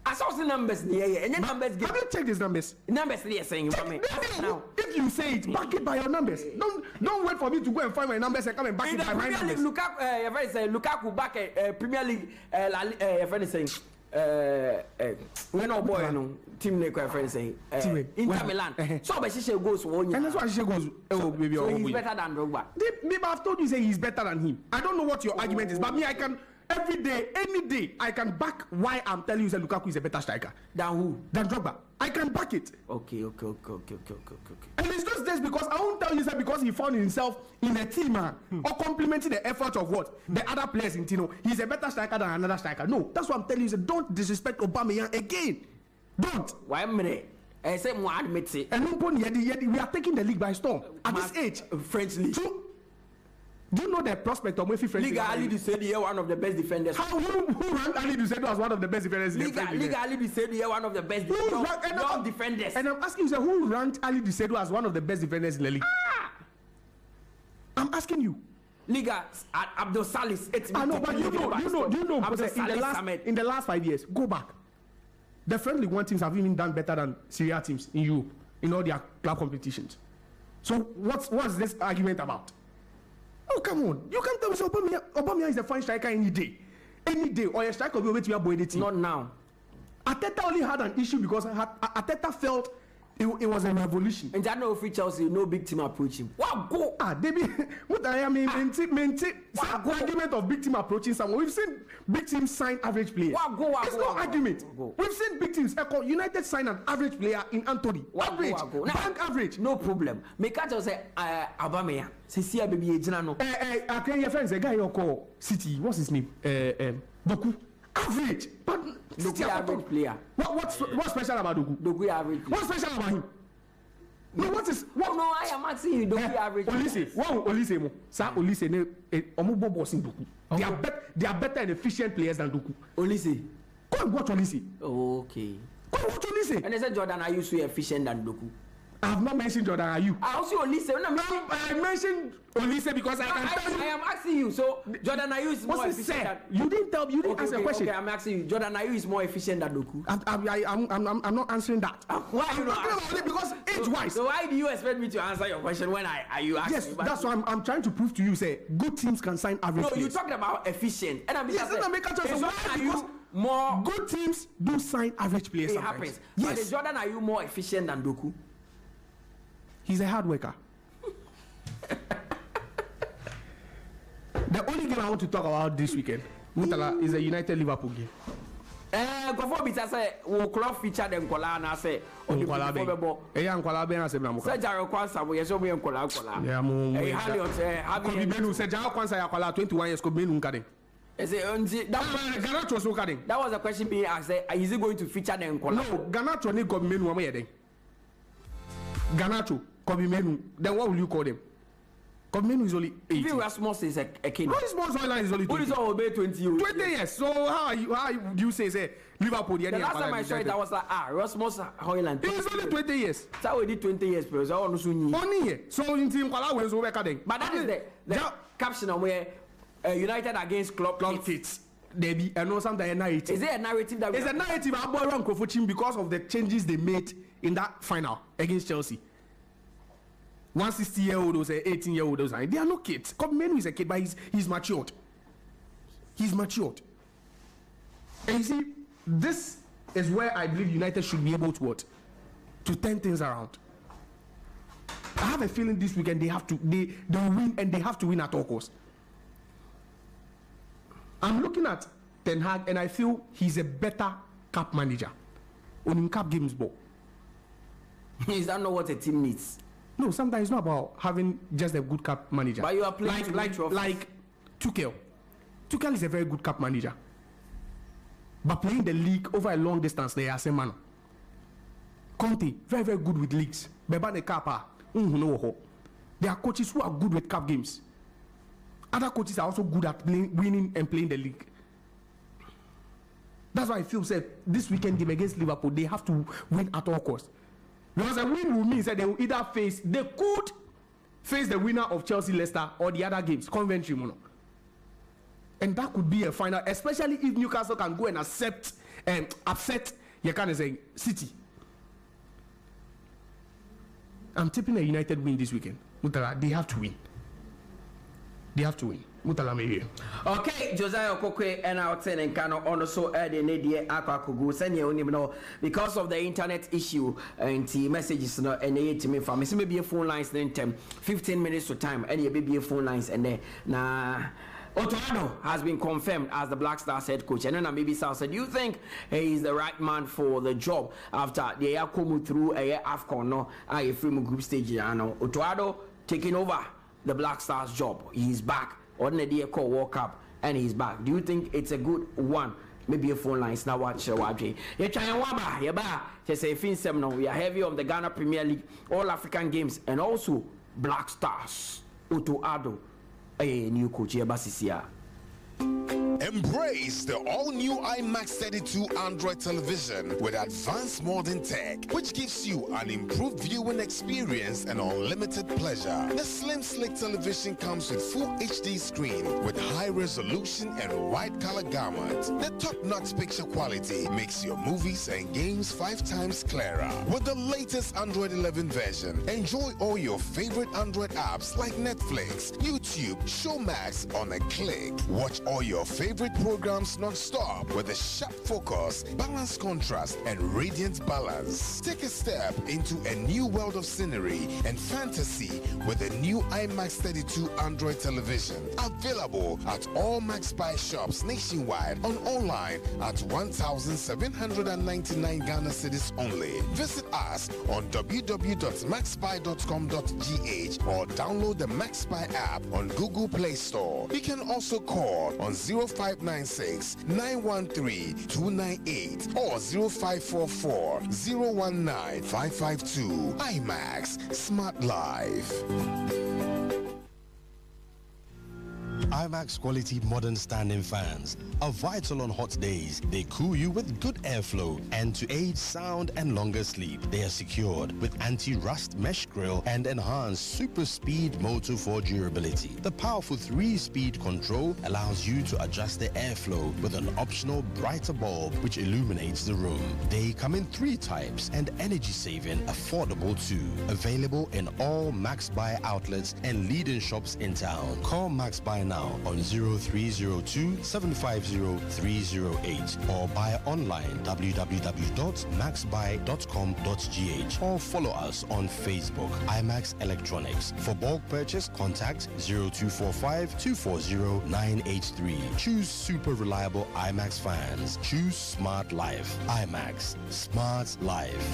I saw the numbers here, and the numbers give. Have you checked these numbers? Numbers they are saying for me. Now, if you say it, back it by your numbers. Don't wait for me to go and find my numbers and come and back it by my numbers. Lukaku back at Premier League. Your friend is saying, when no boy, no team like your friend saying, Inter Milan. So, but she goes one year. And that's why she goes. Oh, baby, so he's better than Drogba. Maybe I've told you say he's better than him. I don't know what your argument is, but me, I can. Every day, any day, I can back why I'm telling you that Lukaku is a better striker. Than who? Than Drogba. I can back it. Okay. And it's just this because I won't tell you that because he found himself in a team or complimenting the effort of what? The other players in Tino. He's a better striker than another striker. No, that's what I'm telling you. Don't disrespect Aubameyang again. Don't. Why am I? I say more admit it. And we are taking the league by storm. At this age. French league. Do you know the prospect of Murphy French? Liga Ali Dusedi one of the best defenders. Who ranked Ali Dusedi as one of the best defenders? Liga Ali Dusedi one of the best defenders. And I'm asking you, who ranked Ali Dusedi as one of the best defenders in the league? I'm asking you. Liga Abdul Salis. I know, but you know. In the last 5 years, go back. The friendly one teams have even done better than Syria teams in Europe in all their club competitions. So what's this argument about? Oh, come on. You can't tell me Aubameyang is a fine striker any day. Or a striker will be able to avoid it. Not now. Arteta only had an issue because Arteta felt it was a revolution. And I know free Chelsea, no big team approaching. Wow, go! Debbie, what I mean, argument of big team approaching someone. We've seen big teams sign average players. Wow, go! It's no argument. We've seen big teams. United sign an average player in Anthony. Average, bank average. No problem. Make I just say, Aubameyang. See, baby, no. I can your friends. A guy you call City. What's his name? Doku. Average, but Doku average player. What's special about Doku? Doku average. What's special about him? No, what is what? No, I am asking you. Doku average. Olise, what Olise mo? Sa Olise ne omo boss in Doku. They are better and efficient players than Doku. Olise. Go and watch Olise. Okay. Go and watch Olise. And they said Jordan Ayew so efficient than Doku. I have not mentioned Jordan Ayew. I also Olise. I mentioned Olise because I can tell you. I am asking you. So Jordan Ayew is more efficient. You didn't tell. You didn't answer the question. Okay, I'm asking you. Jordan Ayew is more efficient than Doku. I'm not answering that. Why are you not talking about it? Because age-wise. So why do you expect me to answer your question when you asking? Yes, that's why I'm trying to prove to you. Say good teams can sign average. No, you talking about efficient. And I'm yes, that's make a choice. Why? Because more good teams do sign average players. It sometimes. Happens. Yes. But is Jordan Ayew more efficient than Doku? He's a hard worker. The only game I want to talk about this weekend, Mutala, is a United Liverpool game. Go for bit say we club feature them kola na say Nkwala be na se na mo. Say Jaro Kwanza we so be Nkwala. Yeah mo. Harriot Kobe Menu say Jaro Kwanza ya Nkwala 21 years Kobe Menu nkade. That was a question being asked. Is he going to feature them Nkwala? No, Ganacho ni Kobe Menu amo yeden. Ganacho, Kobe Menu. Then what will you call them? Kobe Menu is only 18. Even Rasmus is a kid. How is Rasmus is only 20? Who is all 20 years? 20 years. So how do you say Liverpool? The last time I saw it, I was like, Rasmus Højlund. He is only 20 years. So we did 20 years, bro. So only year. So in team Kuala wins over Kadeng. But that is the caption on where United against club kids. They be I know something a narrative. Is there a narrative that it's a narrative about around Kofuchim because of the changes they made in that final against Chelsea. 160-year-old or 18-year-old, they are not kids. Kobe Menu is a kid, but he's matured. He's matured. And you see, this is where I believe United should be able to what? To turn things around. I have a feeling this weekend they'll win, and they have to win at all costs. I'm looking at Ten Hag and I feel he's a better cup manager. On cup games ball. Is that not what a team needs? No, sometimes it's not about having just a good cup manager. But you are playing like Tuchel. Tuchel is a very good cup manager. But playing the league over a long distance, they are same man. Conte, very, very good with leagues. Bebane Kappa, there are coaches who are good with cup games. Other coaches are also good at winning and playing the league. That's why I feel said this weekend game against Liverpool, they have to win at all costs. Because a win will mean that they will either they could face the winner of Chelsea, Leicester, or the other games, Coventry, and that could be a final, especially if Newcastle can go and upset City. I'm tipping a United win this weekend. Mutala, they have to win. They have to win. Mutala maybe. Okay, Josiah Quaye and our tenant can also add an idea send you because of the internet issue and the messages and they to me from maybe a phone lines then 15 minutes to time and maybe a phone lines and then Otto has been confirmed as the Black Stars head coach. And then maybe South said, do you think he is the right man for the job after the Yakubu through a AFCON no a free group stage? Otto taking over the Black Stars job. He's back. Ordinary call World Cup and he's back. Do you think it's a good one? Maybe a phone lines now watch you're trying to say we are heavy on the Ghana Premier League, all African games, and also Black Stars. Otto a new coach here Basisia. Embrace the all-new iMax 32 Android television with advanced modern tech, which gives you an improved viewing experience and unlimited pleasure. The slim, slick television comes with full HD screen with high resolution and wide color gamut. The top-notch picture quality makes your movies and games 5 times clearer. With the latest Android 11 version, enjoy all your favorite Android apps like Netflix, YouTube, Showmax on a click. Watch all your favorite programs non-stop with a sharp focus, balanced contrast, and radiant balance. Take a step into a new world of scenery and fantasy with the new IMAX 32 Android television. Available at all MaxBuy shops nationwide and online at 1,799 Ghana cedis only. Visit us on www.maxbuy.com.gh or download the MaxBuy app on Google Play Store. You can also call on 0596 913 298 or 0544 019 552. IMAX Smart Life. IMAX quality modern standing fans are vital on hot days. They cool you with good airflow, and to aid sound and longer sleep, they are secured with anti-rust mesh grille and enhanced super speed motor for durability. The powerful 3-speed control allows you to adjust the airflow with an optional brighter bulb which illuminates the room. They come in 3 types and energy saving, affordable too. Available in all MaxBuy outlets and leading shops in town. Call MaxBuy now on 0302-750-308 or buy online www.maxbuy.com.gh or follow us on Facebook, IMAX Electronics. For bulk purchase, contact 0245-240-983. Choose super reliable IMAX fans. Choose Smart Life. IMAX. Smart Life.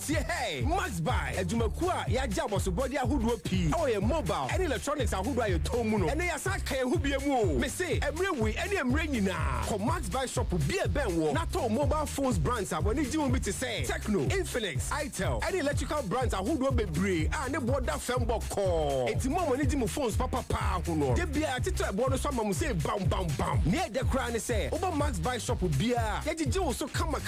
Hey, MaxBuy. Ejumakua ya jabo so body ahudu P. Oh yeah, mobile. Any electronics ahudu ayo tomuno. And ya sa kan hu biemu. Me say emre we any emre nyina. Ko MaxBuy shop bi e ben wo. Na to mobile phones brands aboni ji wo bi te say Techno, Infinix, 𝐾𝐂𝐊. Any electrical brands ahudu bebre. Ah ne boda fembo call. Enti mo money ji mo phones papa pa ho no. De bia tito e bodo so mamu say bam bam bam. Ne de kra ne say oba MaxBuy shop bia. Ya ji wo so kama.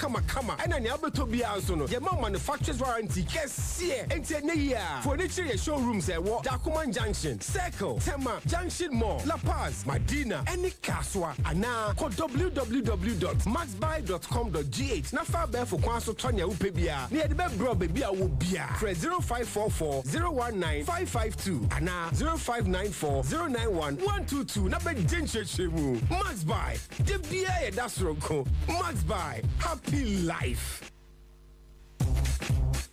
Ena ne abeto bia so no. Ye ma manufacturers warranty. Yes, yeah. Furniture showrooms at Dakuman Junction, 𝐶𝐿, Tema, Junction Mall, La Paz, Medina, any Kaswa, and now call www.maxbuy.com.gh. Na far bear for Kwanso Tonya Upebia, near the bed bro baby will be a 0544 019 552 and now 0594 091 122. Na be Jinche Chemu. MaxBuy, the BA that's Roko. MaxBuy, happy life.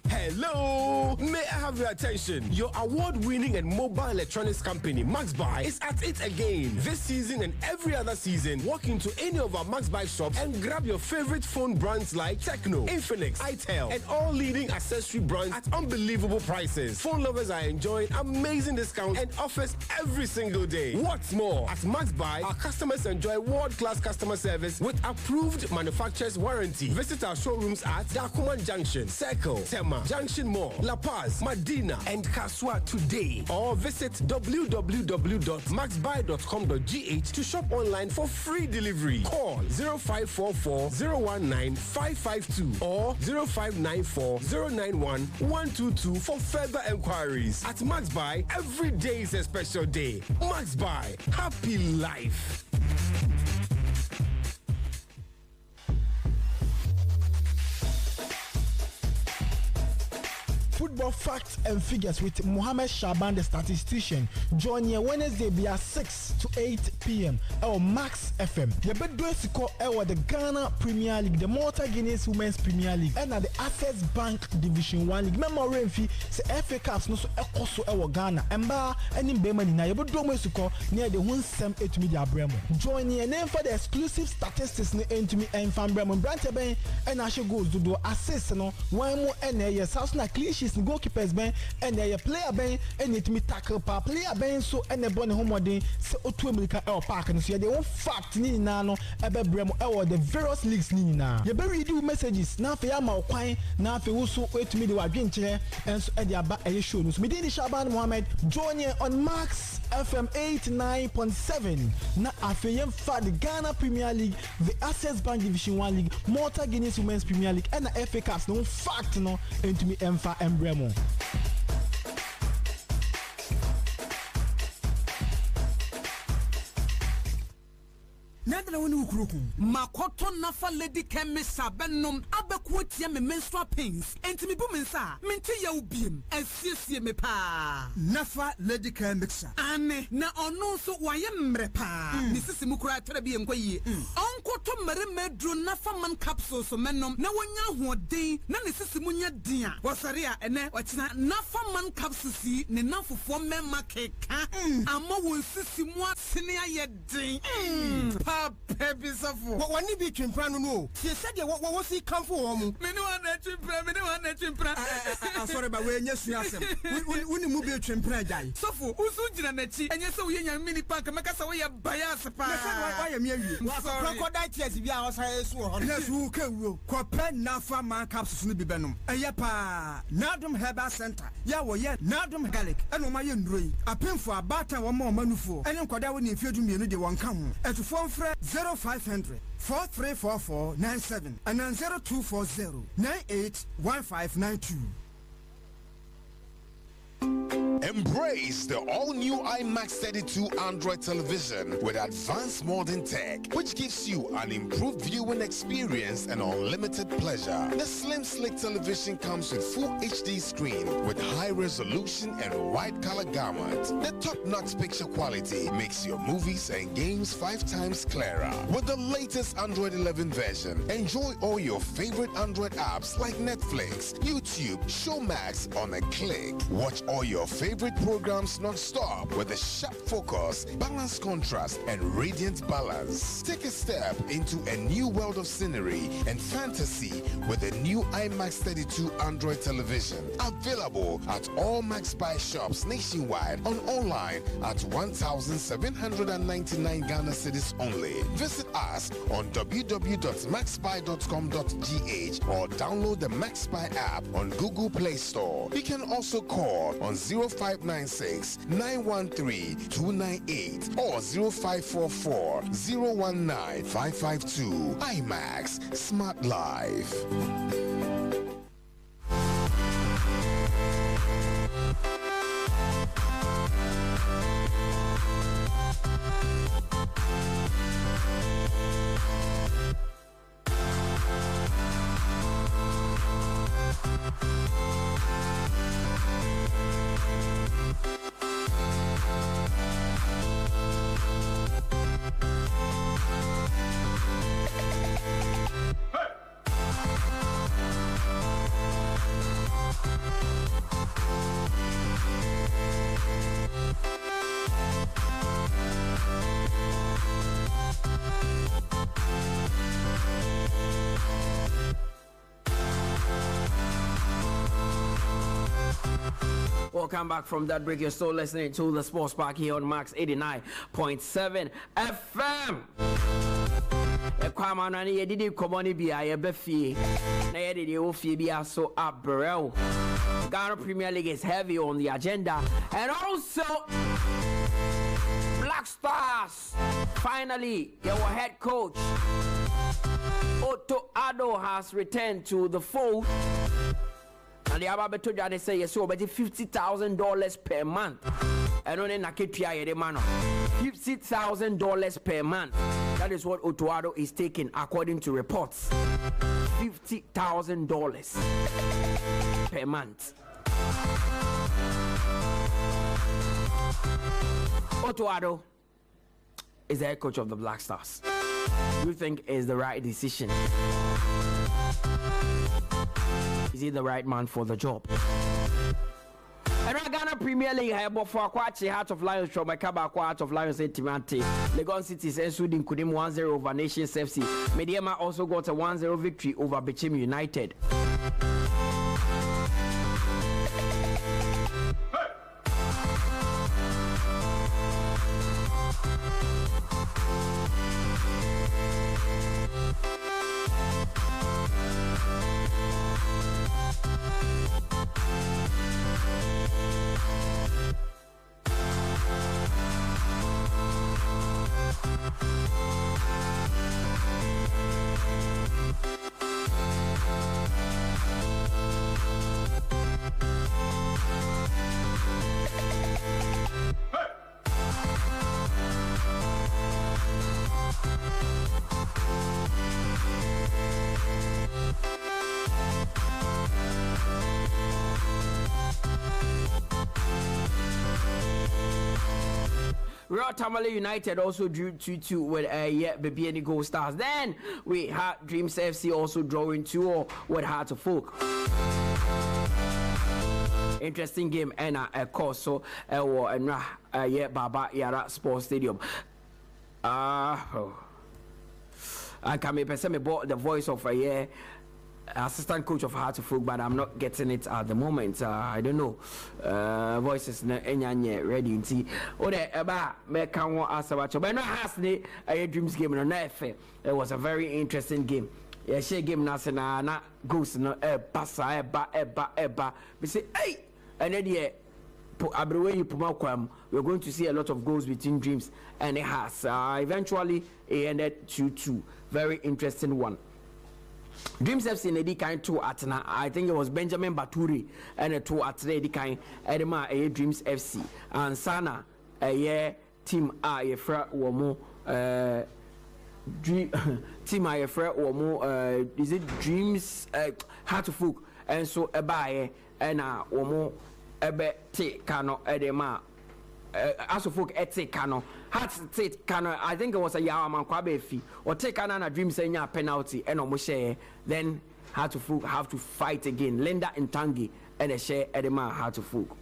Hello, may I have your attention? Your award-winning and mobile electronics company, MaxBuy, is at it again. This season and every other season, walk into any of our MaxBuy shops and grab your favorite phone brands like Techno, Infinix, 𝐾𝐂𝐊, and all leading accessory brands at unbelievable prices. Phone lovers are enjoying amazing discounts and offers every single day. What's more, at MaxBuy, our customers enjoy world-class customer service with approved manufacturer's warranty. Visit our showrooms at Dakuman Junction, 𝐶𝐿, Tema, Junction Mall, La Paz, Medina, and Kaswa today. Or visit www.maxbuy.com.gh to shop online for free delivery. Call 0544 019 552 or 0594 091 122 for further enquiries. At MaxBuy, every day is a special day. MaxBuy, happy life. Football facts and figures with Mohammed Shaban, the statistician. Join here Wednesday via 6 to 8 p.m. Our Max FM. The bedroom score the Ghana Premier League, the Malta Guinness Women's Premier League, and the Access Bank Division 1 League. Remember, Renfi, the FA Cups no so also Ghana. Emba any Bemani na bedroom score near the 178 media Bremo. Join here name for the exclusive statistics into me and fan Bremo. Brante Ben and Ashe goes to do assist no one more and yes house na clean goalkeepers ben and a player ben and it me tackle pa player ben so and a bonne homodin se otu America el park no so they won fact ni na no ebe bremo e the various leagues ni na ye be read messages na fe ya ma okwan na fe wo so etumi de wadwen kire enso e de aba e show no so me dey Shaban Mohammed join on Max FM 89.7 na afeyem fa the Ghana Premier League, the Access Bank Division 1 League, Malta Guinness Women's Premier League and the FA Cups no fact no into me emfa embremo. Nada woni ukuruku. Makoto nafa lady chemist benom abekwoti me menstrual pains. Enti me bu mensa. Mente ya ubiem. Esiesie me pa. Nafa lady chemist. Ane na ono so waye mre pa. Ni sisi mukura tere bi enko yi. Onkoto mere medro nafa man capsule so menom na wonya hoden na ne sisi munya dia. Wasare a ene wachina nafa man capsule si ne nafofo memma keka. Ama won sisi mu asene aye den. Pa pebisafo. Wani bi twempra no no. Se said what see come for wo mu. Me no wan twempra. Sorry ba we nya suasem. Woni mu bi twempra jai. Sofo usu gina nachi enye se wo nya mini park meka se wo ye bias pa. Me say why am here. Crocodile tears bi a o say so ho. Yes wo ka wo. Kope nafa man capsules no bi benom. Eye pa. Nadum Herbal Center. Ya wo ye Nadum garlic. Eno ma ye ndroi. Apemfo abata wo ma manufo. Ene nkoda wo ni mfiedu mienu de won ka ho. Etufo mfre 0500 434497 and then 0240 981592. Embrace the all-new iMax 32 Android television with advanced modern tech, which gives you an improved viewing experience and unlimited pleasure. The slim, slick television comes with full HD screen with high resolution and wide color gamut. The top-notch picture quality makes your movies and games 5 times clearer. With the latest Android 11 version, enjoy all your favorite Android apps like Netflix, YouTube, Showmax on a click. Watch all your favorite programs non-stop with a sharp focus, balanced contrast, and radiant balance. Take a step into a new world of scenery and fantasy with the new iMax 32 Android television. Available at all Max Buy shops nationwide and online at 1,799 Ghana cedis only. Visit us on www.maxbuy.com.gh or download the Max Buy app on Google Play Store. You can also call on 0596 913 298 or 0544 019 552. iMax Smart Life. Welcome back from that break. You're still listening to the Sports Park here on Max 89.7 FM. Kwama na ye didi komoni bia ye befie na ye didi ofie bia so abrel. Ghana Premier League is heavy on the agenda, and also Black Stars finally your head coach 𝐒𝐏𝐿 Adu has returned to the fold. And the Ababe told you they say yes, so but $50,000 per month. And only Naketia Yedemano. $50,000 per month. That is what 𝐒𝐿 Adu is taking according to reports. $50,000 per month. 𝐒𝐿 Adu is the head coach of the Black Stars. Do you think is the right decision? Is he the right man for the job? And Ghana Premier League have for Akwachi Heart of Lions from Makaba Heart of Lions and Timante. Legon City and Sudin Kudim 1-0 over Nations FC. Mediama also got a 1-0 victory over Bechim United. Royal Tamale United also drew 2-2 with Bebli Nana Adu Stars. Then we had Dreams FC also drawing 2-0 with Heart of Folk. Interesting game and a course so Baba Yara Sports Stadium. I can me bought the voice of a assistant coach of Heart of Folk, but I'm not getting it at the moment. I don't know. Voices ready to see. Me can want ask about you, but no has the Dreams game no It was a very interesting game. Yeah, she game na goes no pass eba. We say hey, and then yeah, we're going to see a lot of goals between Dreams, and it has eventually it ended 2-2. Very interesting one. Dreams FC in the kind 2 at na I think it was Benjamin Baturi and a 2 at the kind Edema Dreams FC and Sana a team a fra womo team a fra womo is it Dreams Heart of Folk and so a buy and a womo ebe te kano edema Aso Folk ete kano Heart take kano. I think it was a Yaman Kwabe fee or take Canada Dreams saying a penalty and almost share. Then Heart of Folk have to fight again. Linda and Tangi and a share Edema Heart of Folk.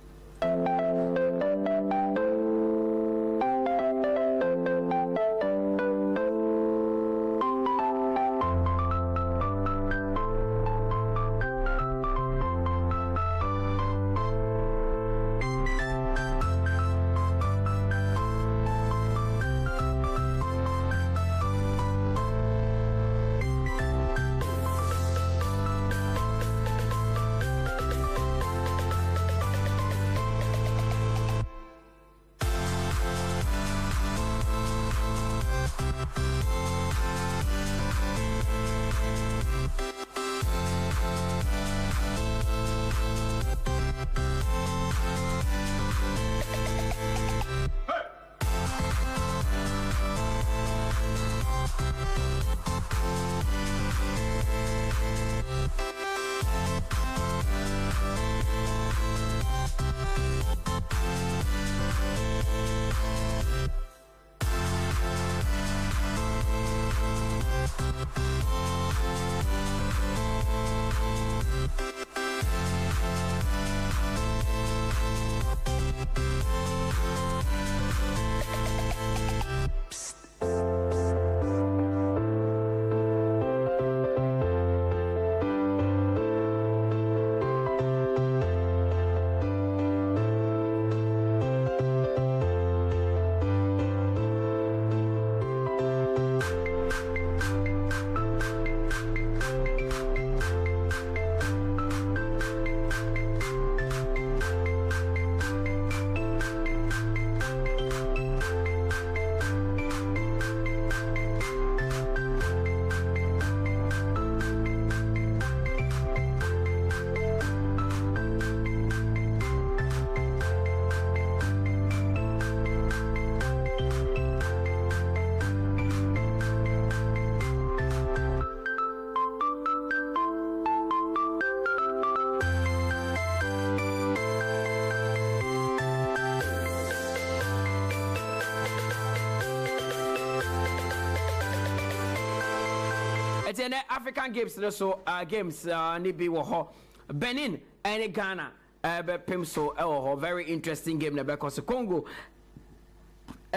In the African games, so games nibi wo Benin and Ghana pimso very interesting game because Congo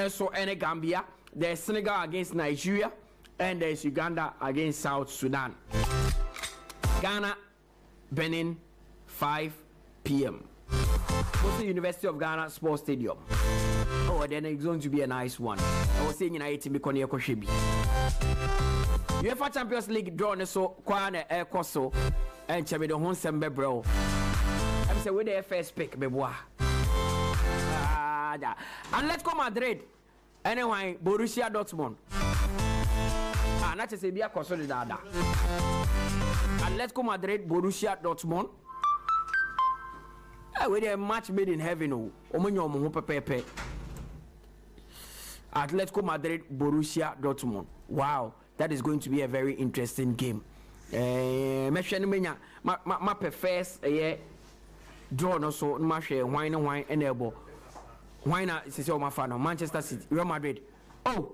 so and Gambia, there's Senegal against Nigeria and there's Uganda against South Sudan. Ghana, Benin, 5 p.m. What's the University of Ghana Sports Stadium? Oh, then it's going to be a nice one. I was saying in Haiti, Mikoni Ekoshibi. UEFA Champions League draw so Kwane Koso and Chebe the Honsembe bro. I'm saying with the first pick, Beboa. And let's go Madrid. Anyway, Borussia Dortmund. Not to say be a consolidada. And let's go Madrid, Borussia Dortmund. With a match made in heaven. Omonyo Pepe. Atletico Madrid, Borussia Dortmund. Wow, that is going to be a very interesting game. My first draw no so my share wine and elbow. Why not? This is all my fan. Manchester City, Real Madrid. Oh,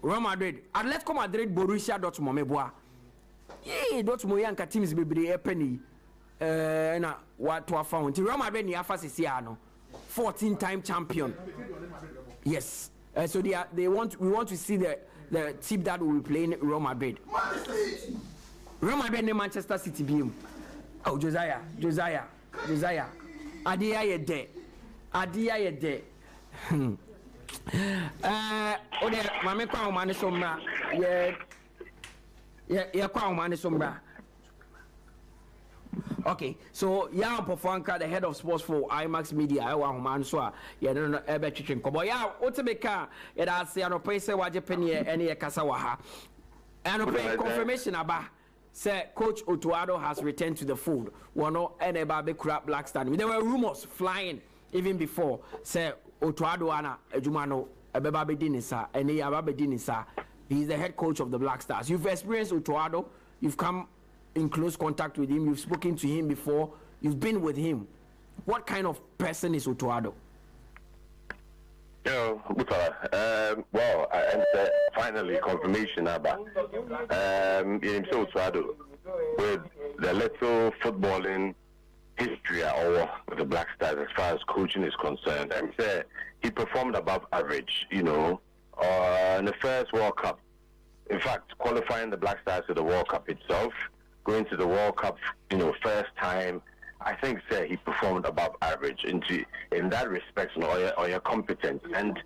Real Madrid. Atletico Madrid, Borussia Dortmund. Me boy. Yeah, Dortmund yanka teams be penny. Na what to found. Real Madrid ni afa sisiano. 14-time champion. Yes. So we want to see the team that will be playing Real Madrid. Real Madrid and Manchester City beam. Oh, Josiah. Adia ye de. Ode mame kwa umane somra. Ye kwa umane somra. Okay, so Pofanka, the head of sports for IMAX Media, I want man so yeah no ebe chichen kobo ya otebeka it has say no pay say waje penny any kasawaha and pay confirmation aba say coach Otuado has returned to the fold one no eba be crap Black Star. There were rumors flying even before say Otuado ana ejuma no ebeba be dinisa ene ya be dinisa. He's the head coach of the Black Stars. You've experienced Otuado, you've come in close contact with him, you've spoken to him before, you've been with him. What kind of person is Otuado? Well, and finally confirmation about Otuado with the little footballing history or with the Black Stars as far as coaching is concerned. And he performed above average, in the first World Cup. In fact, qualifying the Black Stars to the World Cup itself, going to the World Cup, first time, I think he performed above average in that respect, or your competence. And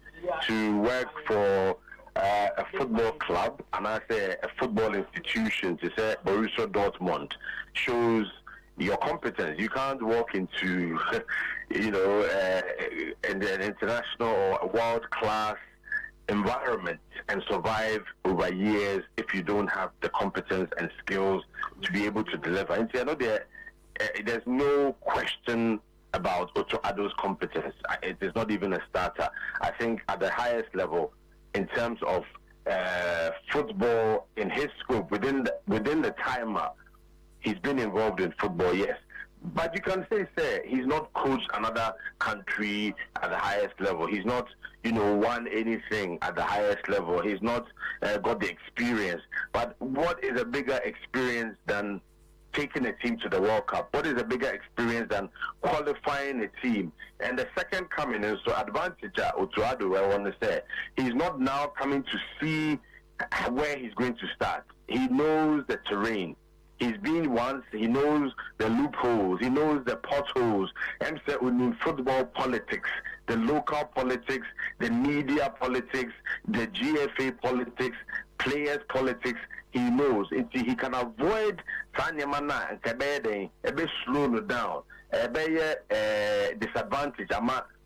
to work for a football club, and I say a football institution, to say Borussia Dortmund, shows your competence. You can't walk into, an international or world-class environment and survive over years if you don't have the competence and skills to be able to deliver. And there's no question about Otuado's competence. It is not even a starter. I think at the highest level, in terms of football in his scope, within the timer, he's been involved in football, yes. But you can say he's not coached another country at the highest level. He's not, won anything at the highest level. He's not got the experience. But what is a bigger experience than taking a team to the World Cup? What is a bigger experience than qualifying a team? And the second coming is to advantage Otuado, I want to say. He's not now coming to see where he's going to start. He knows the terrain. He's been once, he knows the loopholes, he knows the potholes, and in football politics, the local politics, the media politics, the GFA politics, players politics, he knows. He can avoid Sanyamana and Kabede, a bit slow down, a bit disadvantage.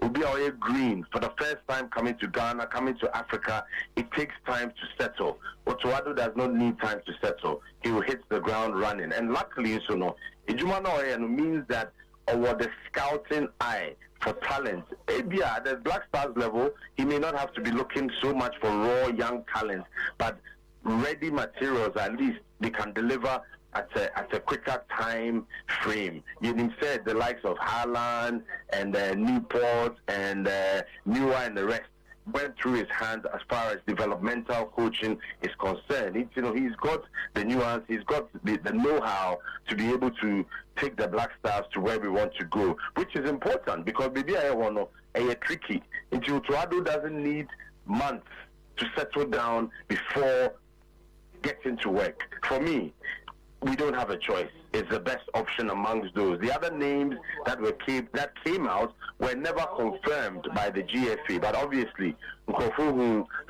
Will be all green for the first time coming to Ghana, coming to Africa. It takes time to settle. Otuado does not need time to settle. He will hit the ground running. And luckily, Ijumano means that over the scouting eye for talent. Maybe at the Black Stars level, he may not have to be looking so much for raw young talent, but ready materials, at least they can deliver at a quicker time frame. You said the likes of Haaland and Newport and Newer and the rest went through his hands as far as developmental coaching is concerned. He's got the nuance, he's got the know-how to be able to take the Black Stars to where we want to go, which is important because maybe I want to tricky. Otuado doesn't need months to settle down before getting to work. For me, we don't have a choice. It's the best option amongst those. The other names that came out were never confirmed by the GFA, but obviously,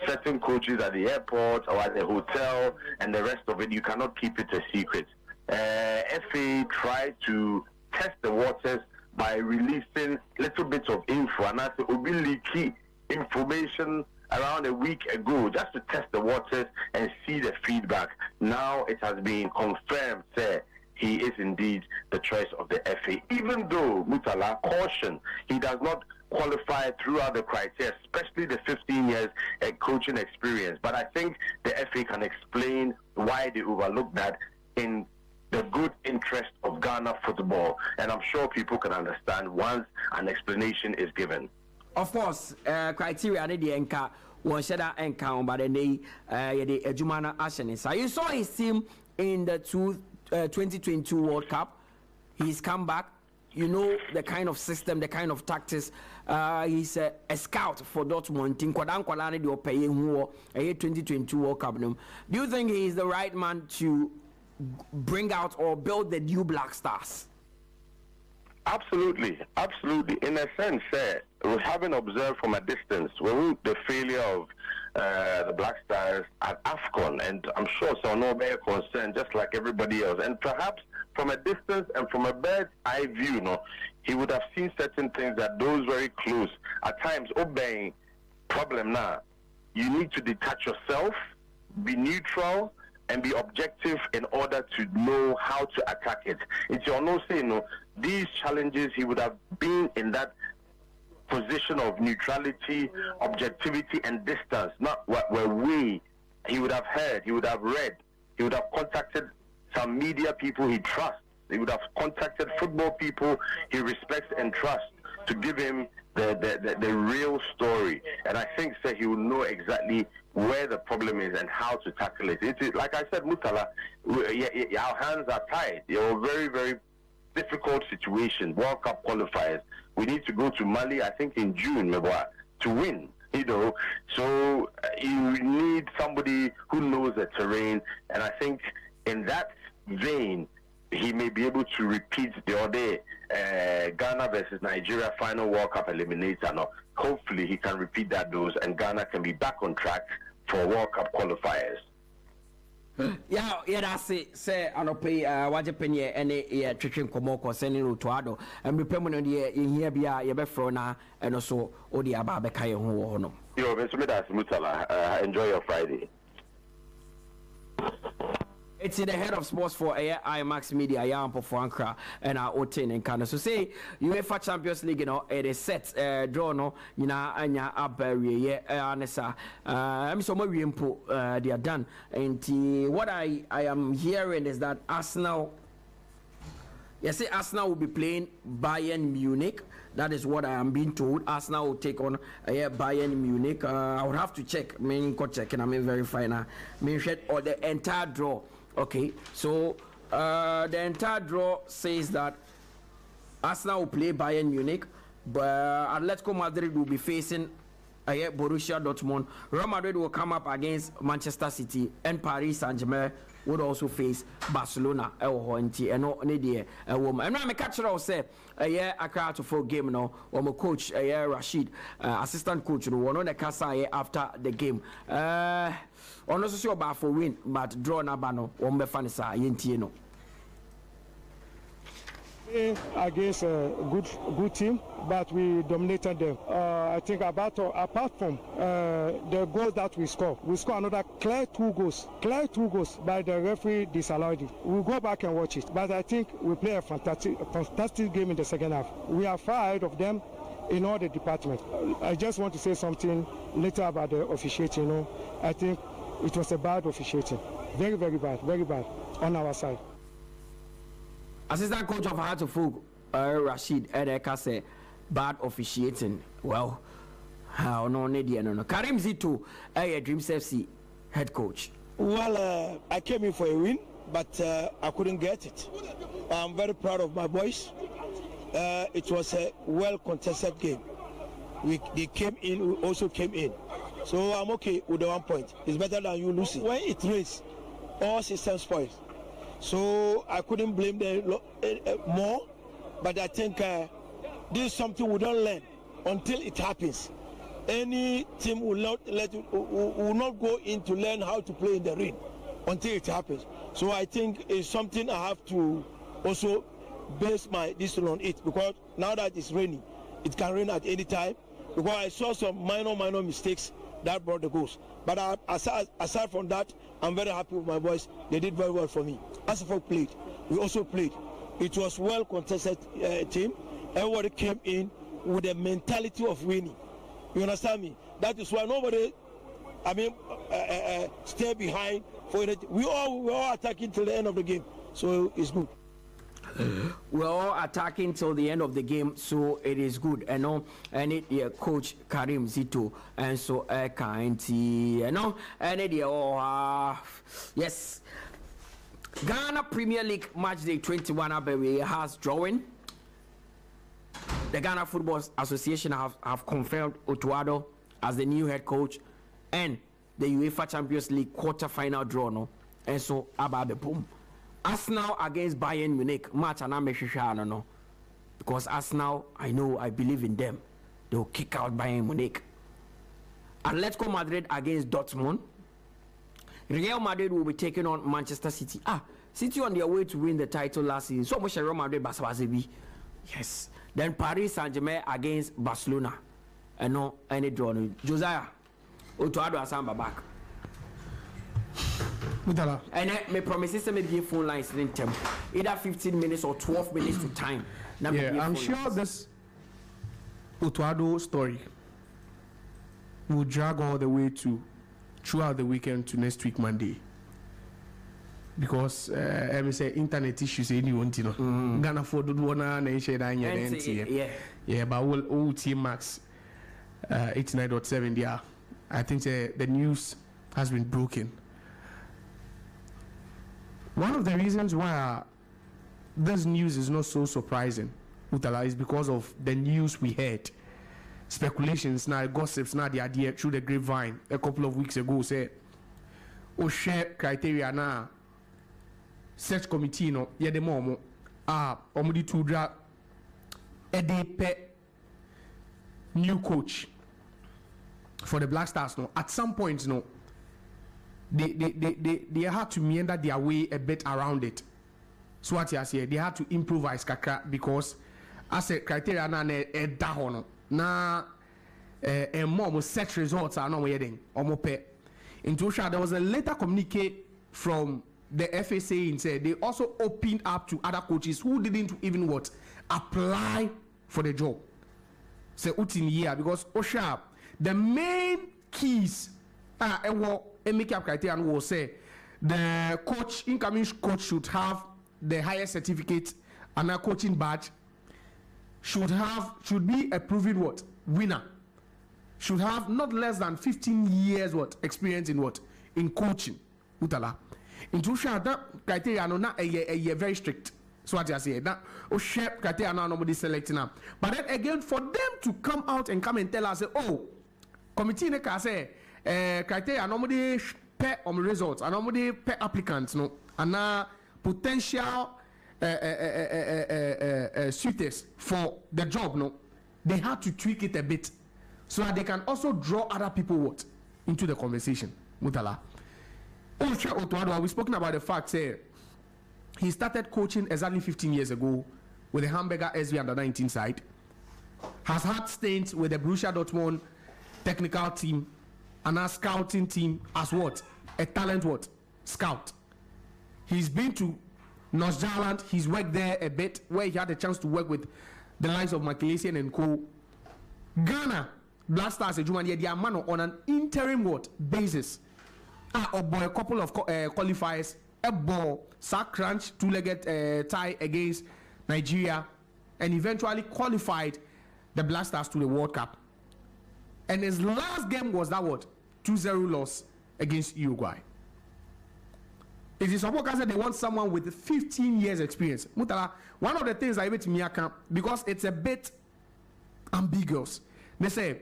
certain coaches at the airport or at the hotel and the rest of it, you cannot keep it a secret. FA tried to test the waters by releasing little bits of info, and that's the key information around a week ago, just to test the waters and see the feedback. Now it has been confirmed, sir, he is indeed the choice of the FA. Even though Mutala cautioned, he does not qualify throughout the criteria, especially the 15 years coaching experience. But I think the FA can explain why they overlooked that in the good interest of Ghana football. And I'm sure people can understand once an explanation is given. Of course, criteria are the anchor. One shada encounter, but then they Ejumana Ashen. So you saw his team in the 2022 World Cup. He's come back. You know the kind of system, the kind of tactics. He's a scout for Dortmund. In Kwadan Kwalani, they are paying who a 2022 World Cup. Do you think he is the right man to bring out or build the new Black Stars? Absolutely, absolutely. In a sense, we haven't observed from a distance the failure of the Black Stars at AFCON, and I'm sure so no bear concerned, just like everybody else. And perhaps from a distance and from a bird's eye view, he would have seen certain things that those very close. At times, obeying problem now, you need to detach yourself, be neutral, and be objective in order to know how to attack it. It's your no say, these challenges, he would have been in that position of neutrality, objectivity, and distance, not where he would have heard, he would have read, he would have contacted some media people he trusts, he would have contacted football people he respects and trusts to give him the real story. And I think he will know exactly where the problem is and how to tackle it. It's like I said, Mutala, our hands are tied. You're a very, very difficult situation. World Cup qualifiers. We need to go to Mali, I think in June, to win. So you need somebody who knows the terrain, and I think in that vein, he may be able to repeat the other Ghana versus Nigeria final World Cup eliminator. Now, hopefully he can repeat that dose, and Ghana can be back on track for World Cup qualifiers. Yeah, that's it. Say, I don't pay Wajapenye any tricking Komoko sending Utuado, and be permanent in here be a Yabefrona, and also Odia Babekaya Hono. Yo, that's Mutala. Enjoy your Friday. It's in the head of sports for IMAX Media, Yampo Frankra, and our O10 and Canada. So say UEFA Champions League, it is set draw no, anya abari anesa. I'm so much they are done. And what I am hearing is that Arsenal. Yes, Arsenal will be playing Bayern Munich. That is what I am being told. Arsenal will take on Bayern Munich. I would have to check. Check and I'm verify now. Or the entire draw. Okay, so the entire draw says that Arsenal will play Bayern Munich, but Atletico Madrid will be facing Borussia Dortmund. Real Madrid will come up against Manchester City, and Paris Saint-Germain would also face Barcelona. And I'm a catcher say a crowd to full game now. Or my coach Rashid, assistant coach, one on the casa after the game. I'm not so sure about for win, but draw Nabano, one befanisa yentieno. Against a good team, but we dominated them. I think apart from the goal that we score another clear two goals, but the referee disallowed it. We'll go back and watch it, but I think we play a fantastic game in the second half. We are far ahead of them in all the departments. I just want to say something later about the officiating. I think it was a bad officiating, very bad on our side. Assistant coach of Heart of Folk, Rashid Edeka said, bad officiating. Well, how no no. Karim Zito, Dreams FC head coach. Well, I came in for a win, but I couldn't get it. I'm very proud of my boys. It was a well contested game. They came in, we also came in. So I'm okay with the 1 point. It's better than you losing. When it rains, all systems spoil. So I couldn't blame them more, but I think this is something we don't learn until it happens. Any team will not go in to learn how to play in the ring until it happens. So I think it's something I have to also base my decision on it, because now that it's raining, it can rain at any time. Because I saw some minor mistakes that brought the goals. But aside from that, I'm very happy with my boys. They did very well for me. As for played, we also played. It was well contested team. Everybody came in with the mentality of winning. You understand me? That is why nobody, stay behind for it. We're all attacking till the end of the game, so it's good. We're all attacking till the end of the game, so it is good. And Coach Karim Zito and so 𝐋𝐈𝐕𝐄, yes. Ghana Premier League match day 21 has drawing. The Ghana Football Association have confirmed 𝐒𝐏𝐻𝐒 as the new head coach, and the UEFA Champions League quarter-final draw, no? And so about the boom. Arsenal against Bayern Munich match, and no, because Arsenal, I believe in them. They'll kick out Bayern Munich. Atletico Madrid against Dortmund. Real Madrid will be taking on Manchester City. City on their way to win the title last season. So much Real Madrid Basabasebi. Yes. Then Paris Saint-Germain against Barcelona. And no any draw. Josiah, 𝐒𝐏𝐻𝐒 Asamba back. Mutala. And me promises to make phone lines in them. Either 15 minutes or 12 minutes to time. Yeah, I'm sure this 𝐒𝐏𝐻𝐒 story will drag all the way throughout the weekend to next week Monday, because I say internet issues anyone Ghana for the one and share that yeah, but all team max 89.7 there. I think the news has been broken. One of the reasons why this news is not so surprising, Mutala, is because of the news we heard. Speculations now, gossips now, the idea through the grapevine a couple of weeks ago say, share criteria now, search committee no, yeah, the momo, omudi to draw a day pet new coach for the Black Stars. No, at some point, no, they had to meander their way a bit around it. So what you say, they had to improvise kakra, because as a criteria na a dahono. Na more set results are not waiting or more pay. In Tosha, there was a letter communique from the FSA and said they also opened up to other coaches who didn't even apply for the job. Say utin year, because Osha, the main keys make up criteria will say the incoming coach should have the highest certificate and a coaching badge. Should be a proven winner. Should have not less than 15 years experience in coaching. Mutala. In Tusha, that criteria no na a very strict. So what I say that share criteria now nobody selecting now. But then again, for them to come out and come and tell us, committee ne can say criteria nobody pay on results and nobody pay applicants no, and now potential suitors for the job, no, they had to tweak it a bit so that they can also draw other people into the conversation. Mutala. We've spoken about the fact he started coaching exactly 15 years ago with the Hamburger SV under-19 side. Has had stints with the Borussia Dortmund technical team and a scouting team as a talent scout. He's been to North Zealand, he's worked there a bit, where he had a chance to work with the likes of 𝐾𝐂𝐂 and co. Ghana Black Stars they are man on an interim basis. A couple of qualifiers, a ball, sack crunch, two-legged tie against Nigeria, and eventually qualified the Black Stars to the World Cup. And his last game was that 2-0 loss against Uruguay. It is supposed that they want someone with 15 years experience. Mutala, one of the things I bet Miyaka, because it's a bit ambiguous. They say,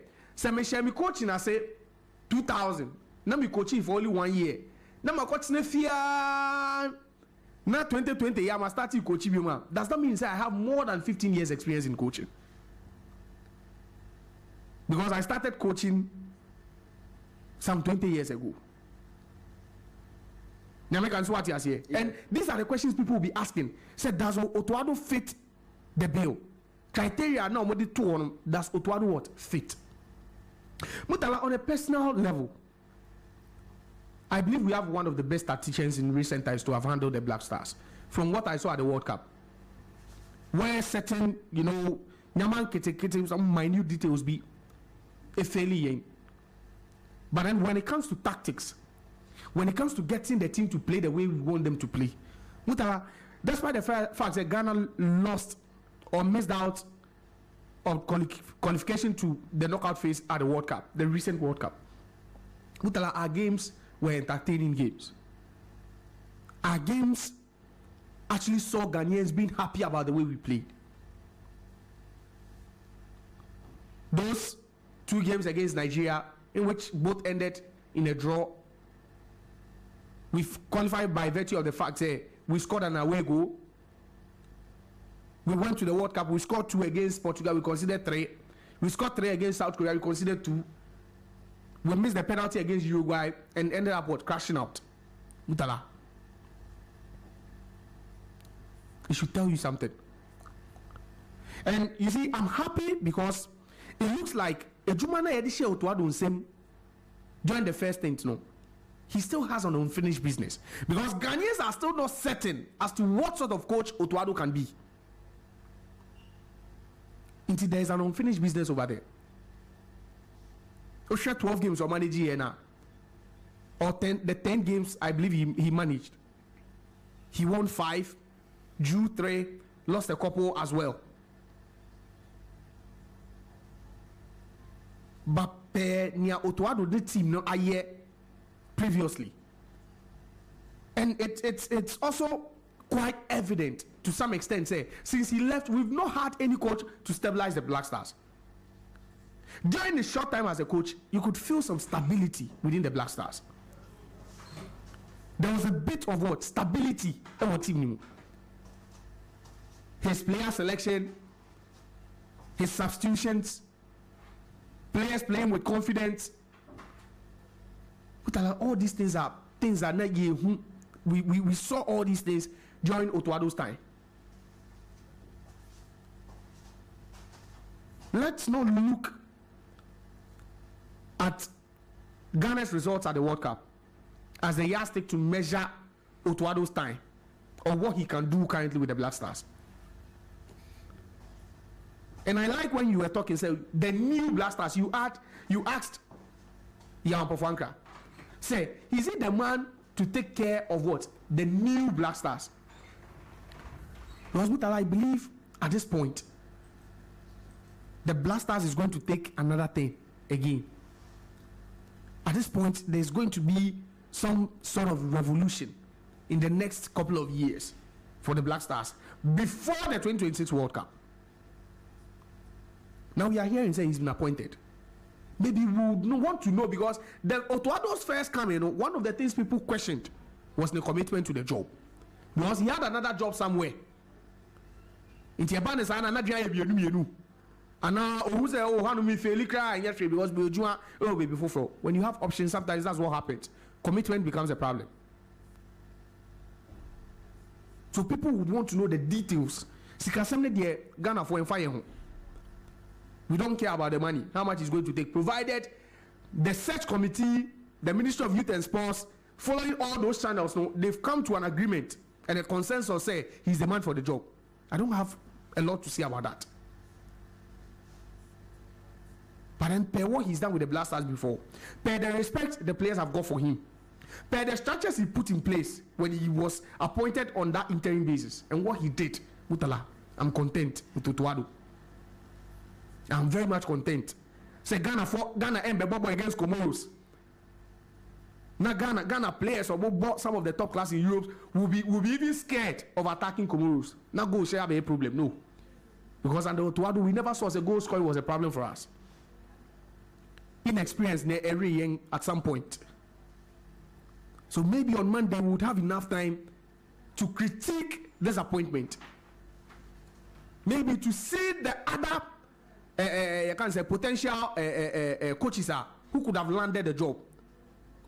me coaching, I say 2000. Now me coaching for only 1 year. Now my coach na 2020 year I started coaching. Does that mean I have more than 15 years experience in coaching? Because I started coaching some 20 years ago. And these are the questions people will be asking. Does 𝐒𝐏𝐻𝐒 fit the bill? Criteria now does 𝐒𝐏𝐻𝐒 fit? Mutala, on a personal level, I believe we have one of the best statisticians in recent times to have handled the Black Stars. From what I saw at the World Cup, where certain Nyaman kete some minute details be a failure. But then when it comes to tactics, when it comes to getting the team to play the way we want them to play, Mutala, despite the fact that Ghana lost or missed out on qualification to the knockout phase at the World Cup, the recent World Cup, Mutala, our games were entertaining games. Our games actually saw Ghanaians being happy about the way we played. Those 2 games against Nigeria, in which both ended in a draw, we've qualified by virtue of the fact that we scored an away goal. We went to the World Cup, we scored 2 against Portugal, we considered 3. We scored 3 against South Korea, we considered 2. We missed the penalty against Uruguay and ended up crashing out. Mutala, it should tell you something. And you see, I'm happy because it looks like Ejumana Edisha Otuado Nsem joined the first thing to know. He still has an unfinished business because Ghanaians are still not certain as to what sort of coach Otuado can be. Until there is an unfinished business over there. Osha 12 games or manage here now. Or the 10 games I believe he managed. He won 5, drew 3, lost a couple as well. But near Otuado the team no aye previously. And it's also quite evident to some extent, say, since he left, we've not had any coach to stabilize the Black Stars. During the short time as a coach, you could feel some stability within the Black Stars. There was a bit of what? Stability in our team. His player selection, his substitutions, players playing with confidence. But all these things are not we saw all these things during Otuado's time. Let's not look at Ghana's results at the World Cup as a yardstick to measure Otuado's time or what he can do currently with the Black Stars. And I like when you were talking, say the new Black Stars. You asked Jan Pofanka, say, is he the man to take care of what? The new Black Stars. Because Mutala, I believe at this point, the Black Stars is going to take another thing again. At this point, there's going to be some sort of revolution in the next couple of years for the Black Stars before the 2026 World Cup. Now we are hearing say he's been appointed. Maybe we would want to know because the Otuado's first coming, one of the things people questioned was the commitment to the job. Because he had another job somewhere. In Tiaban is another job. And now who say, oh, how do we fail cry yesterday because before when you have options, sometimes that's what happens. Commitment becomes a problem. So people would want to know the details. Ghana for fire. We don't care about the money, how much it's going to take, provided the search committee, the Ministry of Youth and Sports, following all those channels, they've come to an agreement and a consensus say he's the man for the job. I don't have a lot to say about that. But then per what he's done with the Black Stars before, per the respect the players have got for him, per the structures he put in place when he was appointed on that interim basis, and what he did, Mutala, I'm content with Otuado. I'm very much content. Say Ghana and Bebobo against Comoros. Now Ghana players or bought some of the top class in Europe will be even scared of attacking Comoros. Now goal share be a problem, no. Because under Otuado we never saw a goal scoring was a problem for us. Inexperience near every young at some point. So maybe on Monday we would have enough time to critique this appointment. Maybe to see the other you can say potential coaches who could have landed the job.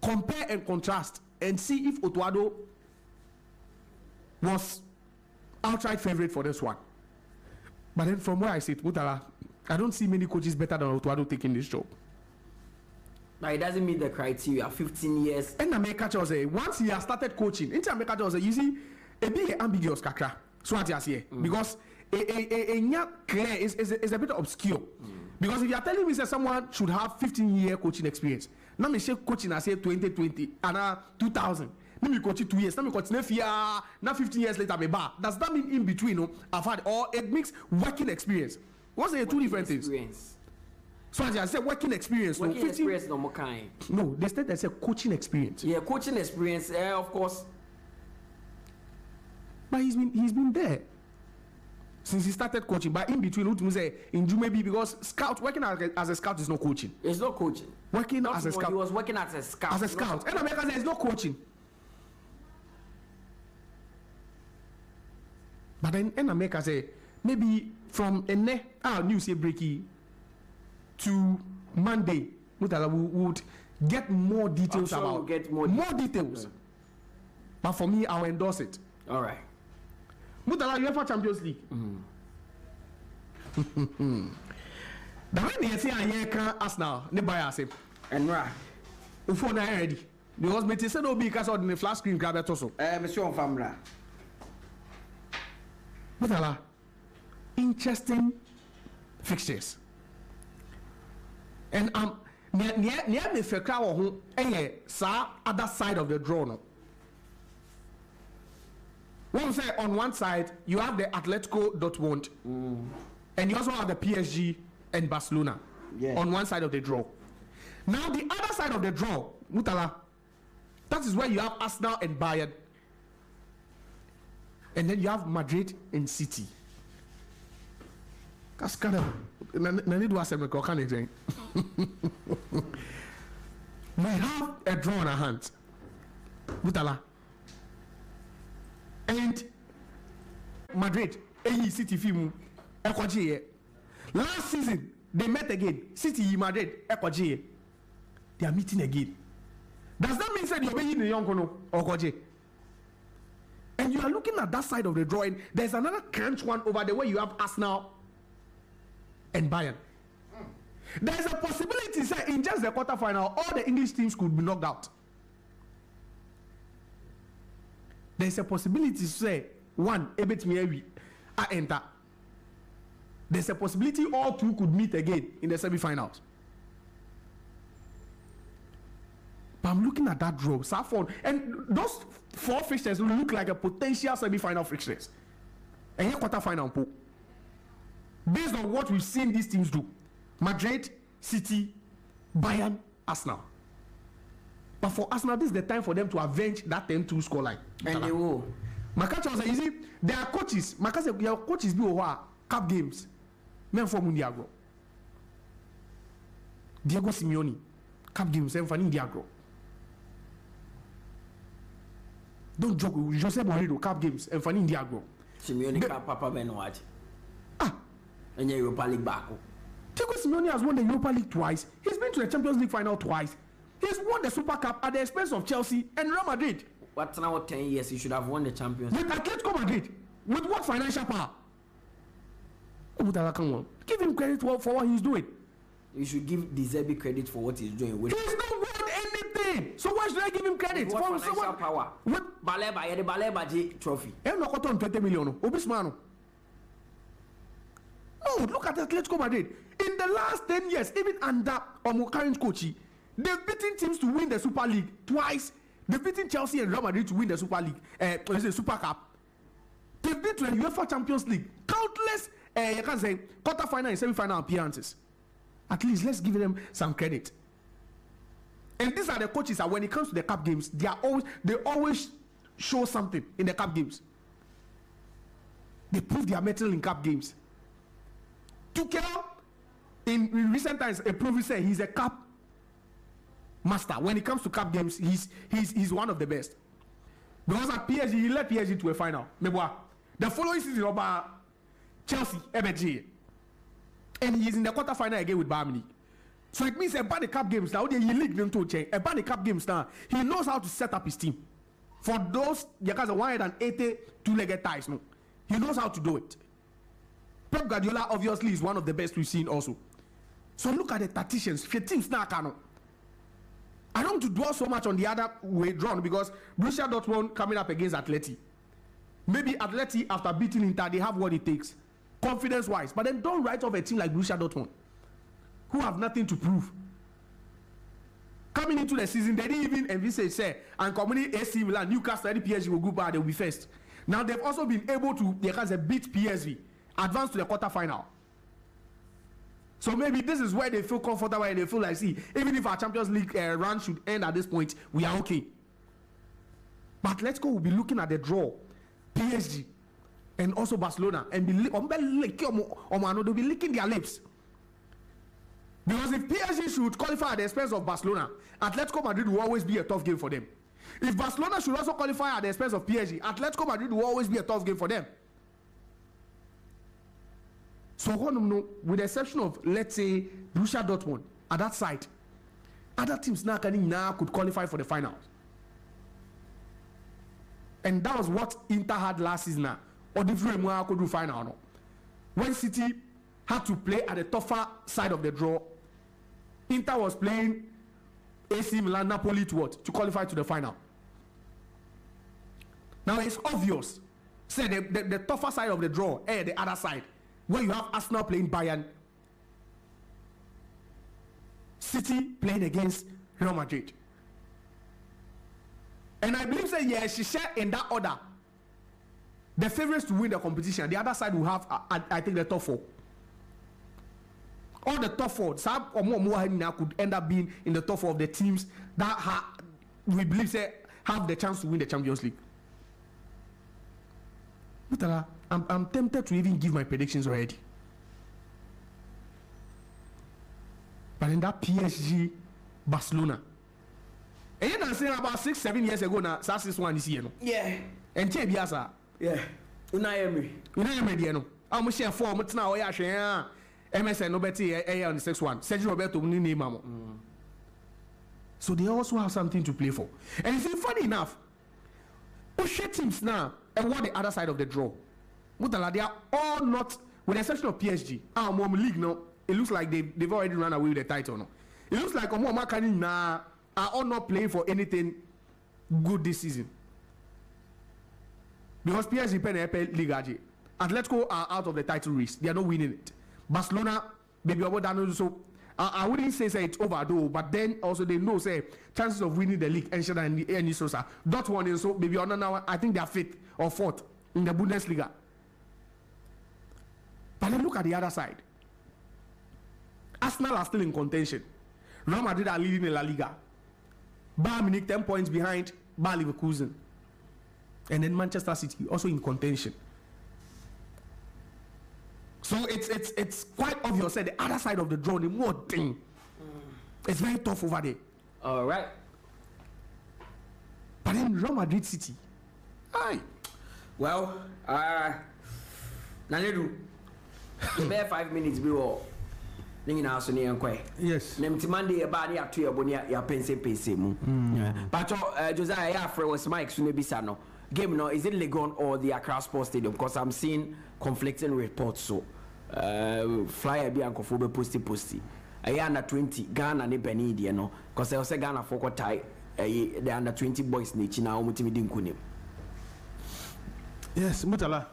Compare and contrast and see if Otuado was outright favorite for this one. But then from where I sit, Mutala, I don't see many coaches better than Otuado taking this job. But it doesn't meet the criteria. 15 years. And America say once he has started coaching, into America you see a big ambiguous kakra. So what you say because clear is a bit obscure. Because if you are telling me that someone should have 15-year coaching experience, now me say coaching I say 2020 and 2000. Let me coach it 2 years. Let me continue now 15 years later, me bar. Does that mean in between? No, I've had, or it makes working experience. What's the two different things? So as I said, working experience. Working experience, no more kind. No, they said that's a coaching experience. Yeah, coaching experience, of course. But he's been there since he started coaching. But in between, what say in maybe because working as a scout is not coaching. It's not coaching. Working not as a scout. He was working as a scout. As a scout. And America says it's not coaching. But then in America say maybe from news here breaky to Monday, Mutala would get more details about. We'll get more details. Yeah. But for me, I'll endorse it. All right. Mutala UEFA Champions League. The way they say I can Arsenal, ne buy us and right. Ufo na ready. Because me say no be because of the flash screen grab it also. Monsieur on famra. Mutala, interesting fixtures. And near me fekra wo ho sa other side of the draw no. One say on one side you have the 𝐿𝐻𝐿 and you also have the PSG and Barcelona on one side of the draw. Now the other side of the draw, Mutala, that is where you have Arsenal and Bayern, and then you have Madrid and City. That's kind of need to ask me kind of thing. We have a draw in our hands, Mutala. And Madrid, City film, last season they met again. City, Madrid, they are meeting again. Does that mean that you're making the young or and you are looking at that side of the drawing? There's another crunch one over there where you have Arsenal and Bayern. There's a possibility that in just the quarterfinal, all the English teams could be knocked out. There's a possibility to say one 𝐿𝐻𝐿 I enter. There's a possibility all two could meet again in the semi-finals. But I'm looking at that draw, Saffron, and those 4 fixtures will look like a potential semi-final fixtures. And here quarter-final pool. Based on what we've seen these teams do. Madrid, City, Bayern, Arsenal. But for Arsenal, this is the time for them to avenge that 10-2 scoreline. And they will. Makacha was like, you see, there are coaches. Makacha said, your coaches be over cup games. Men for Mundiagro. Diego Simeone. Cup games, and Fanny Diagro. Don't joke with Jose Mourinho, cup games, and Fanny Diagro. Simeone cup Papa Benoit. And Europa League back. Diego Simeone has won the Europa League twice. He's been to the Champions League final twice. He's won the Super Cup at the expense of Chelsea and Real Madrid. What's now 10 years? He should have won the Champions League. With Atletico Madrid. With what financial power? Give him credit for what he's doing. You should give De Zerbi credit for what he's doing. He's not won anything. So why should I give him credit? With what financial power? What? Baleba, the Baleba trophy. And no 20 million. Obismano. No, look at Atletico Madrid. In the last 10 years, even under current coach, they've beaten teams to win the Super League twice. They've beaten Chelsea and Real Madrid to win the Super League, Super Cup. They've been to the UEFA Champions League. Countless, you can say, quarter-final and semi-final appearances. At least let's give them some credit. And these are the coaches that when it comes to the cup games, they always show something in the cup games. They prove their mettle in cup games. Tuchel, in recent times, a proof said he's a cup master. When it comes to cup games, he's one of the best. Because at PSG, he led PSG to a final. The following season, about Chelsea, 𝐿𝐻𝐿, and he's in the quarter-final again with Bayern Munich. So it means about the cup games now, he league them to change. About the cup games now, he knows how to set up his team. For those, you guys are 180 two-legged ties, no, he knows how to do it. Pep Guardiola obviously is one of the best we've seen also. So look at the tacticians. Teams now cannot. I don't want to dwell so much on the other way drawn because Borussia Dortmund coming up against Atleti. Maybe Atleti, after beating Inter, they have what it takes confidence-wise. But then don't write off a team like Borussia Dortmund, who have nothing to prove. Coming into the season, they didn't even envisage, say, and coming AC Milan, Newcastle, and PSG will go bad, they will be first. Now they've also been able to, beat PSV, advance to the quarterfinal. So maybe this is where they feel comfortable and they feel like, see, even if our Champions League run should end at this point, we are okay. But let's go, we'll be looking at the draw, PSG, and also Barcelona, and they'll be licking their lips. Because if PSG should qualify at the expense of Barcelona, Atletico Madrid will always be a tough game for them. If Barcelona should also qualify at the expense of PSG, Atletico Madrid will always be a tough game for them. So, with the exception of, let's say, Borussia Dortmund, at that side, other teams now could qualify for the finals. And that was what Inter had last season. Or different could do final. No? When City had to play at the tougher side of the draw, Inter was playing AC Milan, Napoli to qualify to the final. Now it's obvious. Say the tougher side of the draw, the other side, where you have Arsenal playing Bayern, City playing against Real Madrid. And I believe that she shared in that order. The favorites to win the competition. The other side will have, I think, the top four. All the top four, some or more could end up being in the top four of the teams that we believe have the chance to win the Champions League. Mutala, I'm tempted to even give my predictions already. But in that PSG Barcelona, and you know, saying about 6-7 years ago now, that's one this year, no? Yeah. And Biasa. Yeah. Unai Emery, no. I'm share 4 months now. Yeah, share. MSN no better on the 6-1. Sergio Roberto name mamo. So they also have something to play for. And it's funny enough, Oshe teams now and what the other side of the draw. Mutala, they are all not, with the exception of PSG. Mom League no. It looks like they've already run away with the title. No. It looks like Makani are all not playing for anything good this season. Because PSG pen Liga, Atletico are out of the title race. They are not winning it. Barcelona, maybe so I wouldn't say it's over though, but then also they know chances of winning the league and Sosa. Dortmund and so maybe on now I think they are 5th or 4th in the Bundesliga. But then look at the other side. Arsenal are still in contention. Real Madrid are leading in La Liga. Bayern Munich 10 points behind Bayer Leverkusen. And then Manchester City also in contention. So it's quite obvious that the other side of the draw, the more thing, it's very tough over there. All right. But then Real Madrid City, aye. Well, Nanedu, bare 5 minutes before. Yes. Monday about ya to your bonia ya pense mu. But Josiah Quaye was Mike Sunebisano. Game no, is it Legon or the Accra Sports Stadium? Because I'm seeing conflicting reports. So flyer be ankofo be posty. I under 20 Ghana ne Benidi no. Because I was Ghana for tie the under 20 boys ni china omutimi di nkunim. Yes, Mutala.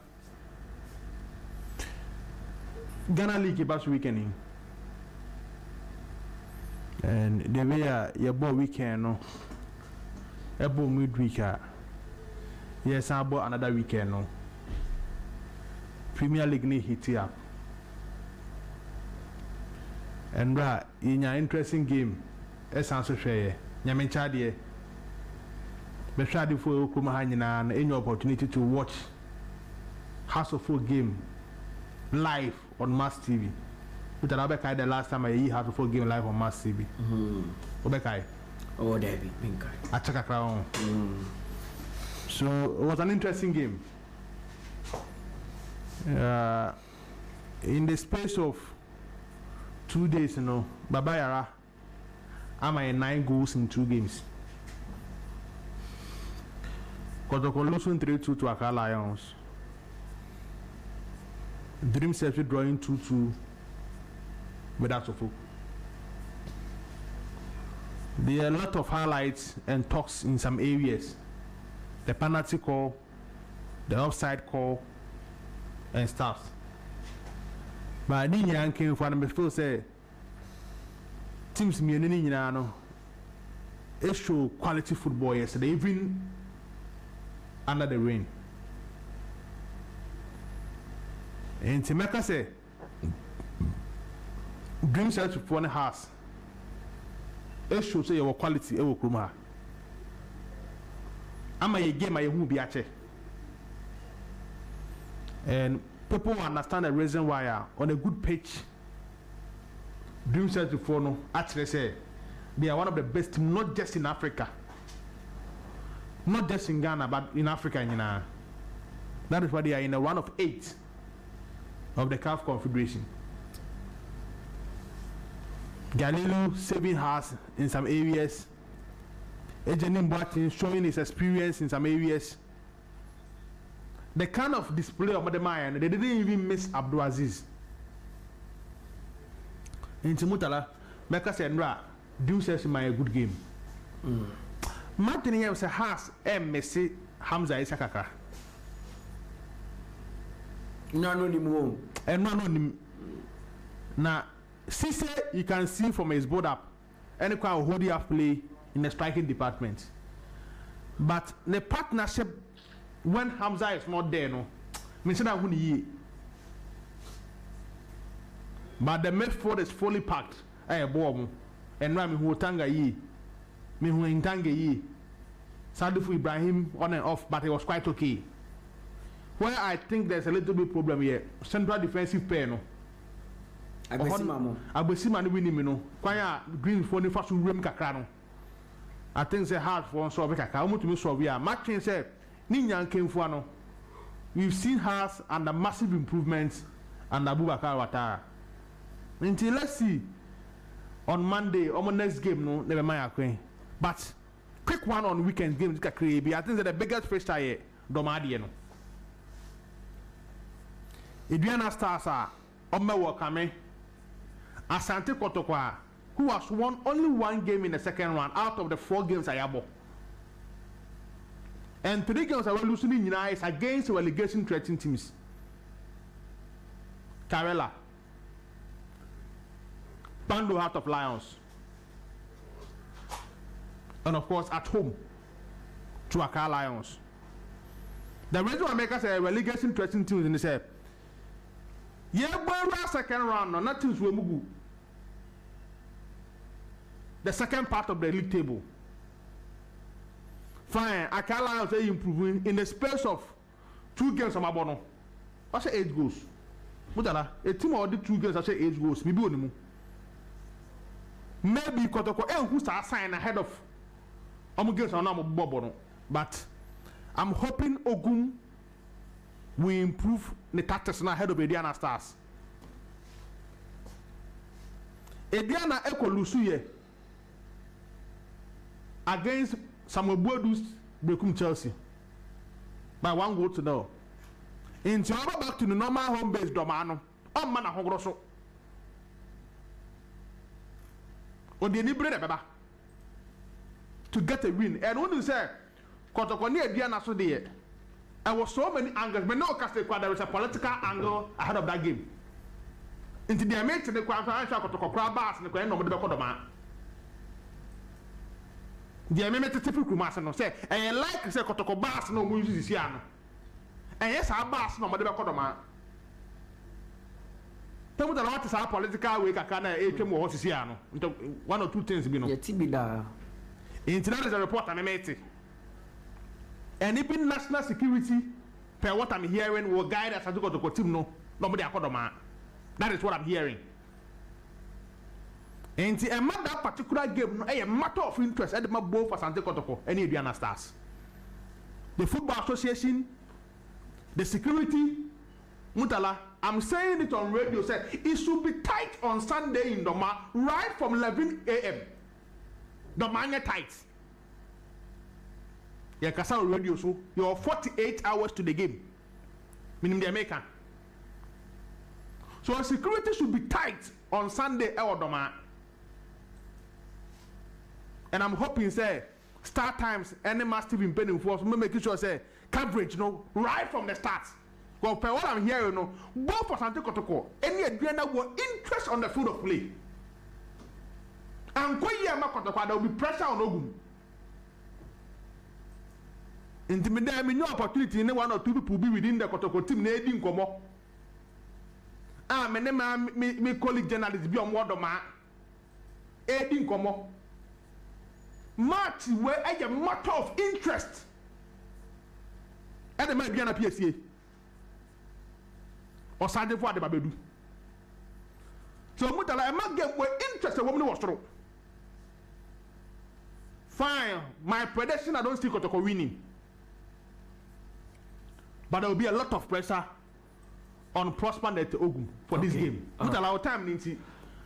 Ghana League last weekend. And the way your boy weekend no, a boy midweek. Yes, I bought another weekend no. Premier League ni hit up. And in your interesting game, as answer share, Nyamenchadie. Be shady for Kumahanyina and any opportunity to watch House of Folk game live on maxtv. But Obekai the last time I House of Folk game live on maxtv. Obekai. Oh, Debbie, Pinkai. I check a crown. So it was an interesting game. In the space of 2 days, Babayara, I'm at 9 goals in 2 games. Kotoko losing 3-2 to Accra Lions. Dream Set drawing 2-2 with that of. There are a lot of highlights and talks in some areas. The penalty call, the offside call, and stuff. But ni nyan came for me feel say teams me ni nyina no it show quality football yesterday even under the rain. And Timeka say Dream Search for one house. It shows say your quality ewo kruma. Ama ye game aye hu bi ache. And people understand the reason why on a good pitch Dream Search for no actually say they are one of the best teams not just in Africa. Not just in Ghana but in Africa nyina. That is why they are in a one of 8 of the CAF Confederation. Galileo saving hearts in some areas. Ejenim Boateng showing his experience in some areas. The kind of display of Mademayan, they didn't even miss Abdulaziz. In Mutala, Meka said, "Nra, do says my good game." Martin here was a has Messi Hamza Isakaka. No ni mo. And no na Cisse you can see from his board up any kind of holding up play in the striking department. But the partnership when Hamza is not there no means that who ye. But the midfield is fully packed. Bomb and Rami who tanga ye. Me who intanga ye. Sadifu Ibrahim on and off, but it was quite okay. Where I think there's a little bit problem here, central defensive pair no. Abesima no win no. Kwaya green for the first room kakra no. I think it's hard for solve kakra. Omo to me solve here. Matching say ni nyan kemfo no. We've seen her under massive improvements and Abubakar Watara. Until let's see on Monday or next game no never mind akwen. But quick one on weekend game kakra. I think that the biggest pressure here Domadi no. Adriana Stars are Wakame Asante Kotokwa, who has won only 1 game in the second round out of the 4 games I have. And 3 games I were losing in is against relegation threatening teams. Karela, Bando Heart of Lions, and of course at home to Accra Lions. The reason why I make us a relegation threatening teams in the set. Yeah, but second round, no, nothing to Mugu. The second part of the league table. Fine, I can't say improving in the space of 2 games. I'm about I say 8 goals. Mutala, a team already 2 games. I say 8 goals. Maybe only maybe Kotoko who start sign ahead of games on Bobono. But I'm hoping Ogun we improve the tactics ahead of Ediana Stars. Ediana Eko Lusuye against Samuel Bodu's Bekum Chelsea by 1 goal to 0. In Tiago back to the normal home base Domano. On Mana Hongroso. On the Nibre Baba to get a win. And when you say Kotokoni Ediana so there. There was so many angles, but no there was a political angle ahead of that game. Into the mate the financial Kotoko bars and the Queen of the Kodoma. The amendment typical master no say, and like say Kotoko bars no music is here. And yes, our bars no Madame Kodoma. Tell me the lot is our political way, Kakana, HM or Siciano. 1 or 2 things be no. International is a report and a mate. And even national security, per what I'm hearing, will guide us as to go to team. No, nobody akodoma. That is what I'm hearing. And a matter particular game, a matter of interest, at my both for Sante Kotoko, any Indiana Stars. The Football Association, the security, Mutala, I'm saying it on radio, said it should be tight on Sunday in Doma, right from 11 a.m. Domania tight. Yeah, Kasa radio so you're 48 hours to the game. Meaning the American. So security should be tight on Sunday or Doma. And I'm hoping say start times any massive impending force making sure say coverage right from the start. Compare what I'm hearing, no. Both for Sante Kotoko, any agenda were interest on the field of play. And Quaye Kotoko, there will be pressure on Ogum. Intimidate me no opportunity in one or two people be within the Kotoko team, Nadine Como. Ah, my name, me colleague journalist be on Wadoma. Edin Como. Match where I a matter of interest. And the man be an PSA. Or Sergeant for the Babedu. So Mutala, I must get where interest a woman was through. Fine, my prediction I don't see Kotoko winning. But there will be a lot of pressure on Prosper Net Ogum for this game. Mutala, our time Ninti.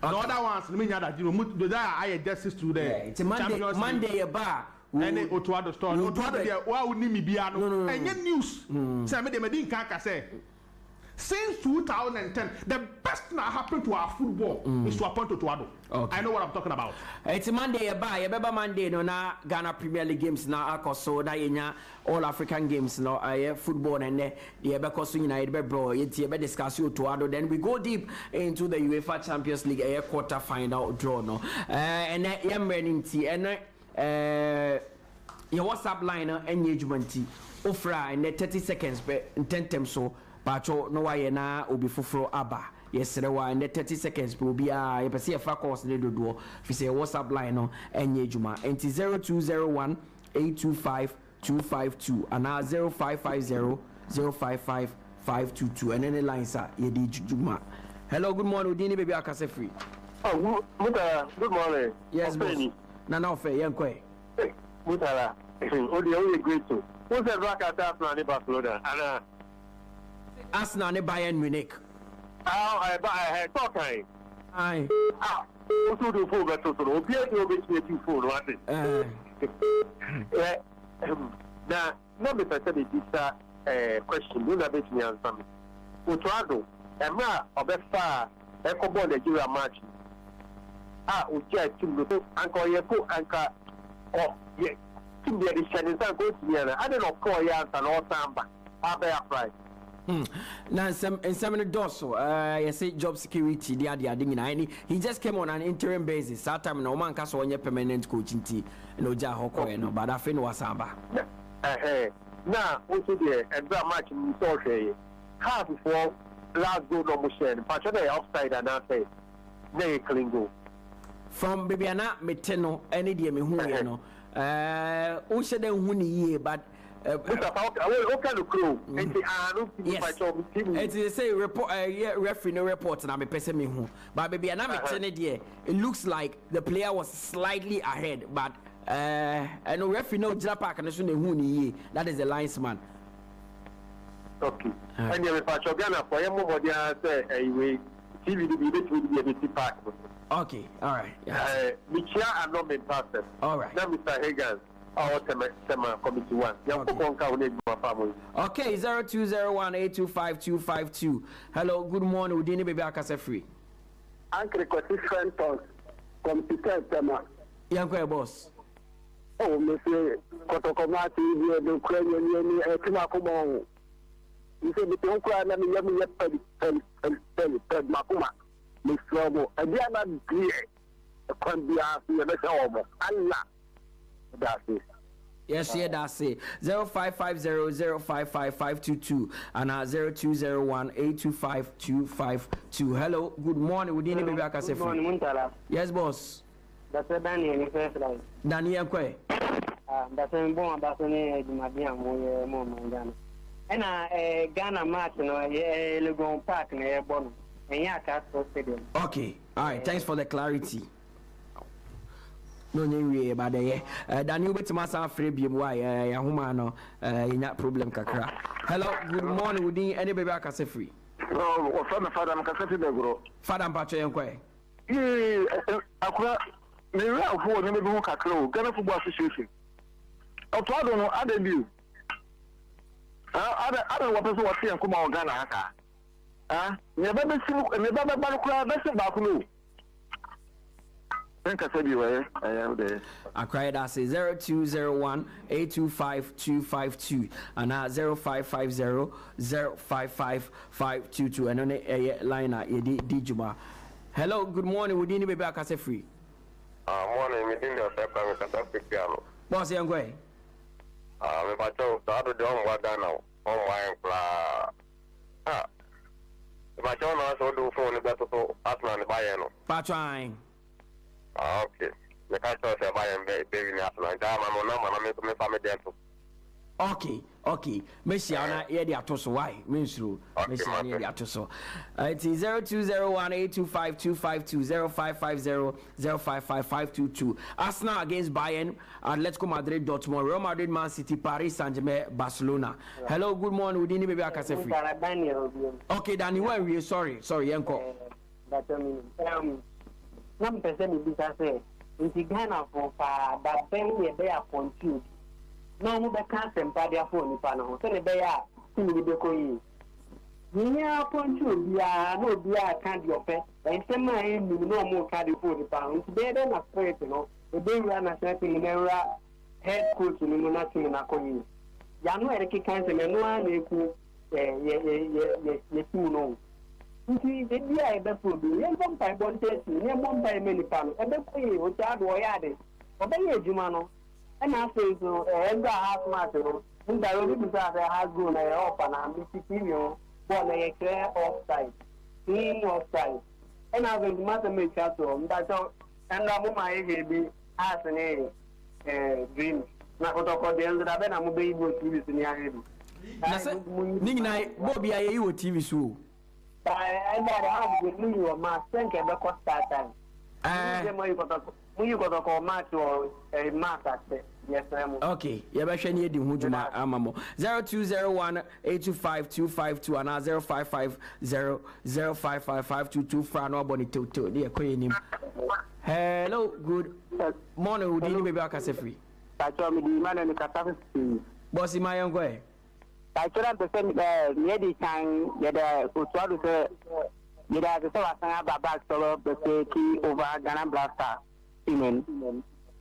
The other ones, mean that you know, the I justice to the it's a Monday a bar. And Otuado store. Otuado, why would me be no. And yet news. Say me the Medin Kaka say. Since 2010, the best thing that happened to our football is to appoint Otuado. I know what I'm talking about. It's a Monday a bar. You better Monday no na Ghana Premier League games na akoso na yenya All African games no football and the because United bro you discuss Otuado. Then we go deep into the UEFA Champions League quarter final draw no. And I'm running and your WhatsApp line engagement offer in 30 seconds in 10 times so. Pacho no why na obi fufuro aba yesterday wa in 30 seconds will be you see a course ne do if say WhatsApp line no enye juma enti 0201 825 252 and 0550 055 522 and any lines are ye di juma. Hello, good morning Udini baby akase free. Oh good morning. Yes boss. Na ofe yenkwe. Mutala odi o great to who said back at Barcelona and Arsenal ne Bayern Munich. I talk I. Aye. Also do for better to obi e obi to for what. Now, no be person this question do na bet me answer me. Otuado, emra obefa ekobo Nigeria match. Oja team go anko ye ko anka yeah. Team dey shining san go to me na. I don't know call ya answer no samba. Abia price. Now, some dorsal, I say job security, he just came on an interim basis. That time, no man can so on your permanent coaching team, no Jahoko, no, but I think was Samba. Now, also there, and that match in Sorry, half before last goal no motion, but you're offside and I say, they clean go. From Bibiana Meteno, any dear me who you know, Usha then Huni, but. What kind of crew? Yes. It's say report, referee no report, and I'm a person me who. But baby, and I'm it looks like the player was slightly ahead, but no referee no Japak and the that is the linesman. Okay. And you report your Ghana for your mobile say TV will be a bit park. Okay, all right. Michia and not been passed. All right. Now Mr. Hagan. Committee 1. Okay, 0201 825 252. Hello, good morning. Udini baby akase free. Uncle Cotton computer tema. Yankwe boss. Oh, Monsieur Kotokomati, the Ukrainian Timakumo. You say the Tonka and the Yami Makuma. Miss Robo, a Diana Glee, a Condia, the Allah. That's it. Yes, yeah, that's it. 0550-055-522 and 0201 825 252. Hello, good morning. Good morning, Mutala. Yes, boss. That's a Daniel in first line. Daniel Quaye. That's a bon about any Madia Moya. And Ghana match, you know, Legon Park near Bon. And Yaka Stadium. Okay, all right, thanks for the clarity. No need about the Daniel with Massa Frebium. Why, Yahumano, problem kakra. Hello, good morning. Would any baby I can say free? Oh, Father, I'm going to go. Father Patrick Quay. The real four, maybe won't cacro, Ghana Football Association. I don't know, I don't know. I don't know what person was here and come out Ghana. Never been seen, never been back, that's about you. Thank you, I am there. I cried as 0201-825-252 and 0550-055-522 and on a line at Dijuma. Hello, good morning. We didn't be back as a free. Morning, meeting the second. Boss, young way. If I told the don't work down now. Oh, my. If I don't also do phone, it's better to ask me on the buy-in. Patrying. Okay. The can't say I am very national. I'm not going to make family dental. Okay. Messiana, the Atoso, why? Minstru, Messiana, the Atoso. It is 0201-825-252 0550-055-522. Arsenal against Bayern and let's go Madrid, Dortmund, Real Madrid, Man City, Paris Saint-Germain, Barcelona. Hello, good morning. We didn't be back as a free. Okay, Danny, where are you? Sorry, Yanko. Some person is say, in Ghana for that very day upon you. No, the cancer party phone if I know. Send a bear, see the coin. Near upon you, we are no beer candy of it. And some man, no more cardi for the pound. They don't afraid, you know. The day run a certain in era head coach in the nothing in a coin. Yano Eric cancer, and no one, yes, you know. See, the dear I bet for you, young one by one test, young one by many pounds, and the way you would add, obey you, Jumano. And I say so, and I have matter. And I really because I have grown up and I'm Mississippi, born a clear offside, clean offside. And I will matter make that home. That's all. And I'm my baby as an dream. Now, what I call the end of the I'm able to be in the Nina, Bobby, I you TV show. I have with me or my strength and the cost that time. You got to call match or a match at yes, okay, you better share the Hujuma Amamo 0201-825-252 and 0550-055-522 Frano Bonito to the Queen. Hello, good morning. Who didn't be back as a free? I told me the man and the catastrophe. Bossy, my young way. I told him to send near the time that was to say, you have to say, back solo the key over Ghana Blaster.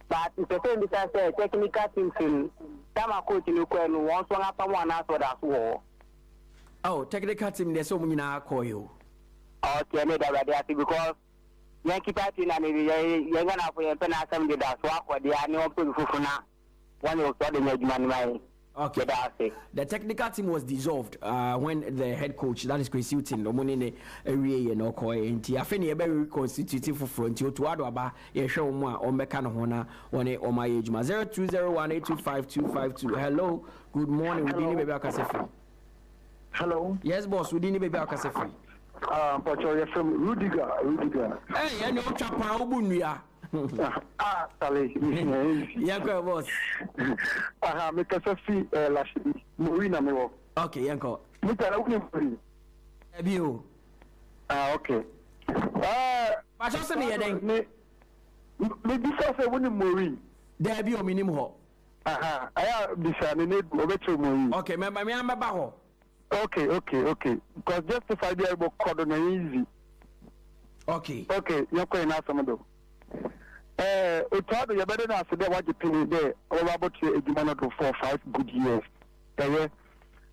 But it's the same because technical things in Tama coach in Ukraine once one after one after that war. Oh, technical team, there's so many now call you. Oh, tell me that because Yankee Party and you're gonna have a pen assembly that's what they are no people for now. One of the okay. The technical team was dissolved when the head coach, that is Chris Hilton, no money in the area, no coy, and Tiafini, a very constitutive for front, you to Adwaba, a show more on Mecano, on my age, 0201-825-252. Hello, good morning, we didn't be back as a free. Hello. Yes, boss, we didn't be back as a free. But you're from Rudiger. Hey, I know Chapa Ubunia. Sorry. Yeah, boss. Make us see Lashley. Marina Mewo. Okay, Yanko. Mutala Yakubu. You. Okay. But just me then. Maybe so say when Maureen. There be a minimum. I have this Maureen. Okay, remember me, I'm a baho. Okay. Because justify the able cordon easy. Okay, you're going to ask some of them. It's hard to better than today what you pay there, all about a demand for 4 or 5 good years.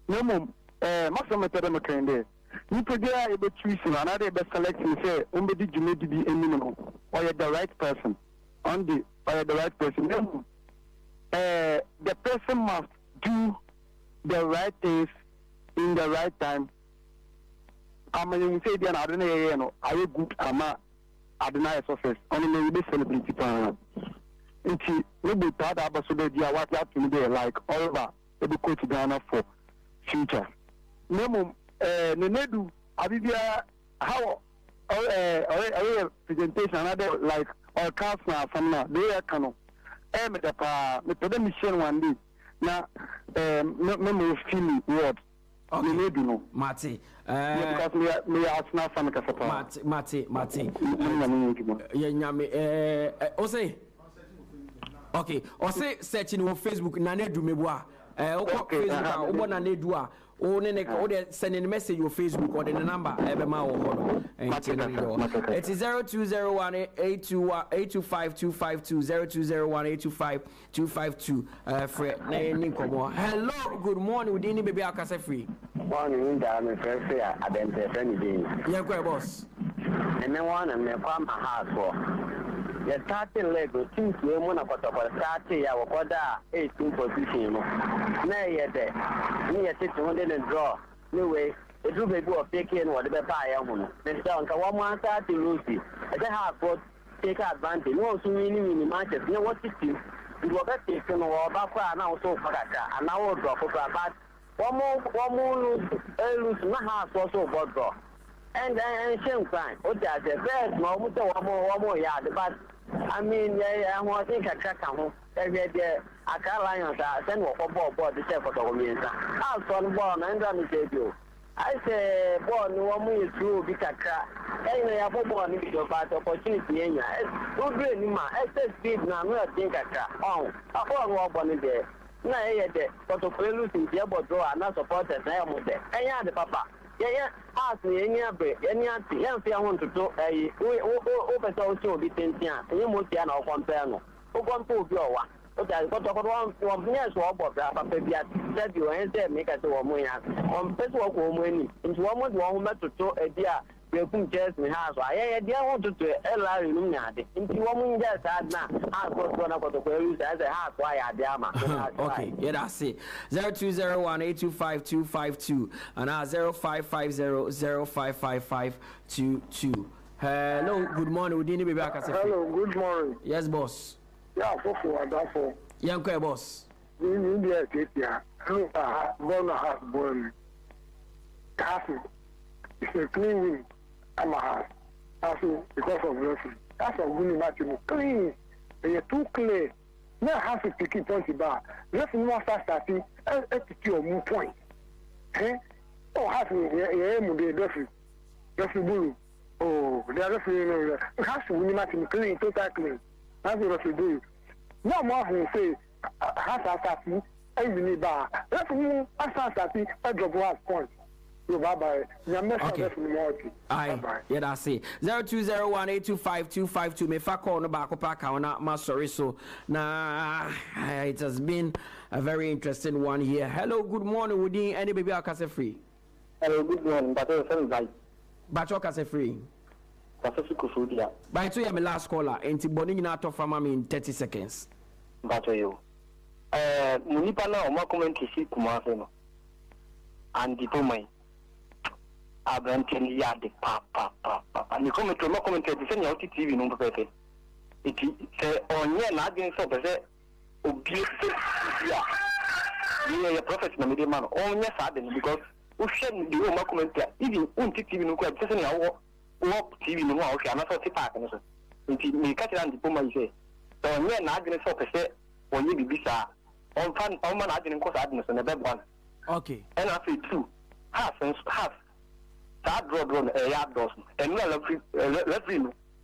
No more, maximum method there. You could be able to choose another best selection, say, only you need to be a minimum, or you're the right person. Or the right person. The person must do the right things in the right time. I mean, you say, I don't know, are you good? I don't know success. Only maybe celebrity plan. It's maybe part of us today. What you have to do, like Oliver, maybe go to Ghana for future. No, Nenedu, Abibia, how presentation, another like or council from now. They are canon. The mission one day. Now, no feel word. Okay. Mate. Because we are not from the Mate. Okay. Ose searching on Facebook. Nane do me boa. Facebook. Obo nane do a. send a message on Facebook or the number it is 0201-825-252 0201-825-252 hello good morning we didn't baby akase free morning I'm friend say I been friend yeah go boss and then one and me come house for the starting leg team to mo na kotoko start ya wokoda 18 position no na ye de ni ye sit on the draw anyway it do be go taking what the buy ya hu no then say on one man start to lose it they have got take advantage no so many matches no what it is it will get taken over back na so fakaka and now draw for but one more lose na have so draw and same time what that the best no one more yeah but I mean, I want to think I track on every day. I can't lie on that. Send what for board the chef of the women. I'll son born and I'm you. I say, born no one is true because I have a born into bad opportunity. Don't really ma. I said, Steve, now I think I track. Oh, I thought one born there. No, I had but to play losing the able draw and not support it. I am there. I am the papa. Yeah, ask me any auntie, I want to do a open social be 10 years, and you must get our companion. Who want to go? But I got one years or baby said you and said make us a woman on Facebook woman into one to do a dear. You can just me house. I want to do a large luminati. Into woman just had now. I got one of the queries as a half why I damn. Okay, yeah, that's it. 0201-825-252 and 0550-055522. Hello, good morning. We didn't be back. Hello, good morning. Yes, boss. Yeah, for young boss. India, born a half born. It's a clean win. I'm a half. Because of referee. That's a winning match. Clean. You're too clear. Now have to pick it on the bar. Referee wants to start to move point. Oh, half of the referee. Referee Bulu. Oh, the referee has to win match clean, total clean. That's the referee do. Now more who say has to start to bar. Referee has to start to drop 1 point. Okay. Aye. Yeah, that's it. 0201-825-252. Me fa call no back up account. Ma sorry so. Nah, it has been a very interesting one here. Hello, good morning. Would you any baby akase free? Hello, good morning. Bacho akase free. By two, I'm last caller. Enti boni na to from me in 30 seconds. Bacho you. Munipa na o ma comment si Kumasi no. And the point. Abranten yard papa. And you come to my comment to send your TV no perfect. It say on ye na against so say obviously you are a professional media man on your side because we shouldn't do my comment even on TV no quite send your work TV no okay and so park and so. It me catch and the point say on ye na against so say on ye bisa on fan on man against cause adness on the bad one. Okay. And after two half that draw doors and no referee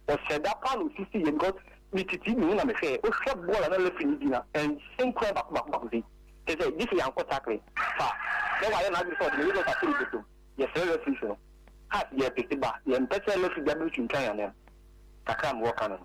was said that pan 50 and got me to TV no me say o shot ball and referee dinner and same crap back they say this is uncle tackle then why not before the legal facility to yes referee so has yeah pick it back the better referee that we can try and then kakam work on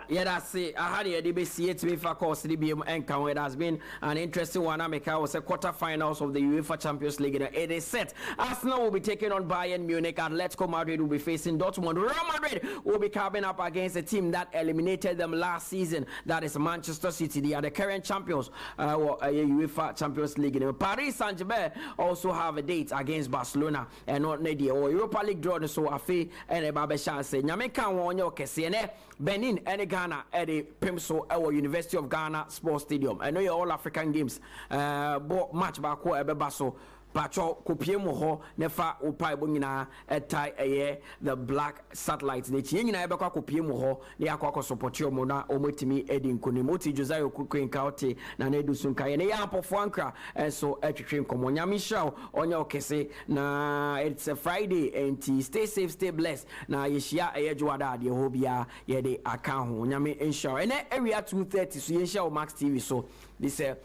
yeah, that's it. I had the DBC to be for course the BM encounter. It has been an interesting one. America was a quarterfinals of the UEFA Champions League. It is set. Arsenal will be taking on Bayern Munich, and Atletico Madrid will be facing Dortmund. Real Madrid will be coming up against a team that eliminated them last season. That is Manchester City. They are the current champions UEFA Champions League. Paris Saint-Germain also have a date against Barcelona and not Nadia or Europa League draw. So Afi and Babeshan say Nyameka wonyo kesene Benin and Ghana at the Pimso our University of Ghana Sports Stadium. I know your all African games match back Ebebaso Pacho Kopiemo ho nefa upai bonyina etai the black satellites ne chi nyina ebekwa kopiemo ho ne yakwa support yo mo na omotimi edi nkonimoti Josiah Quaye 𝐿𝐿 na na edu sunkaye ne ya apofo ankra so etwetwe nkomo nyame show onye okese na it's a Friday and stay safe stay blessed na yeshia ejwada de ho bia ye de aka ho nyame ensure ene area 2:30 so yeshia o Max TV so this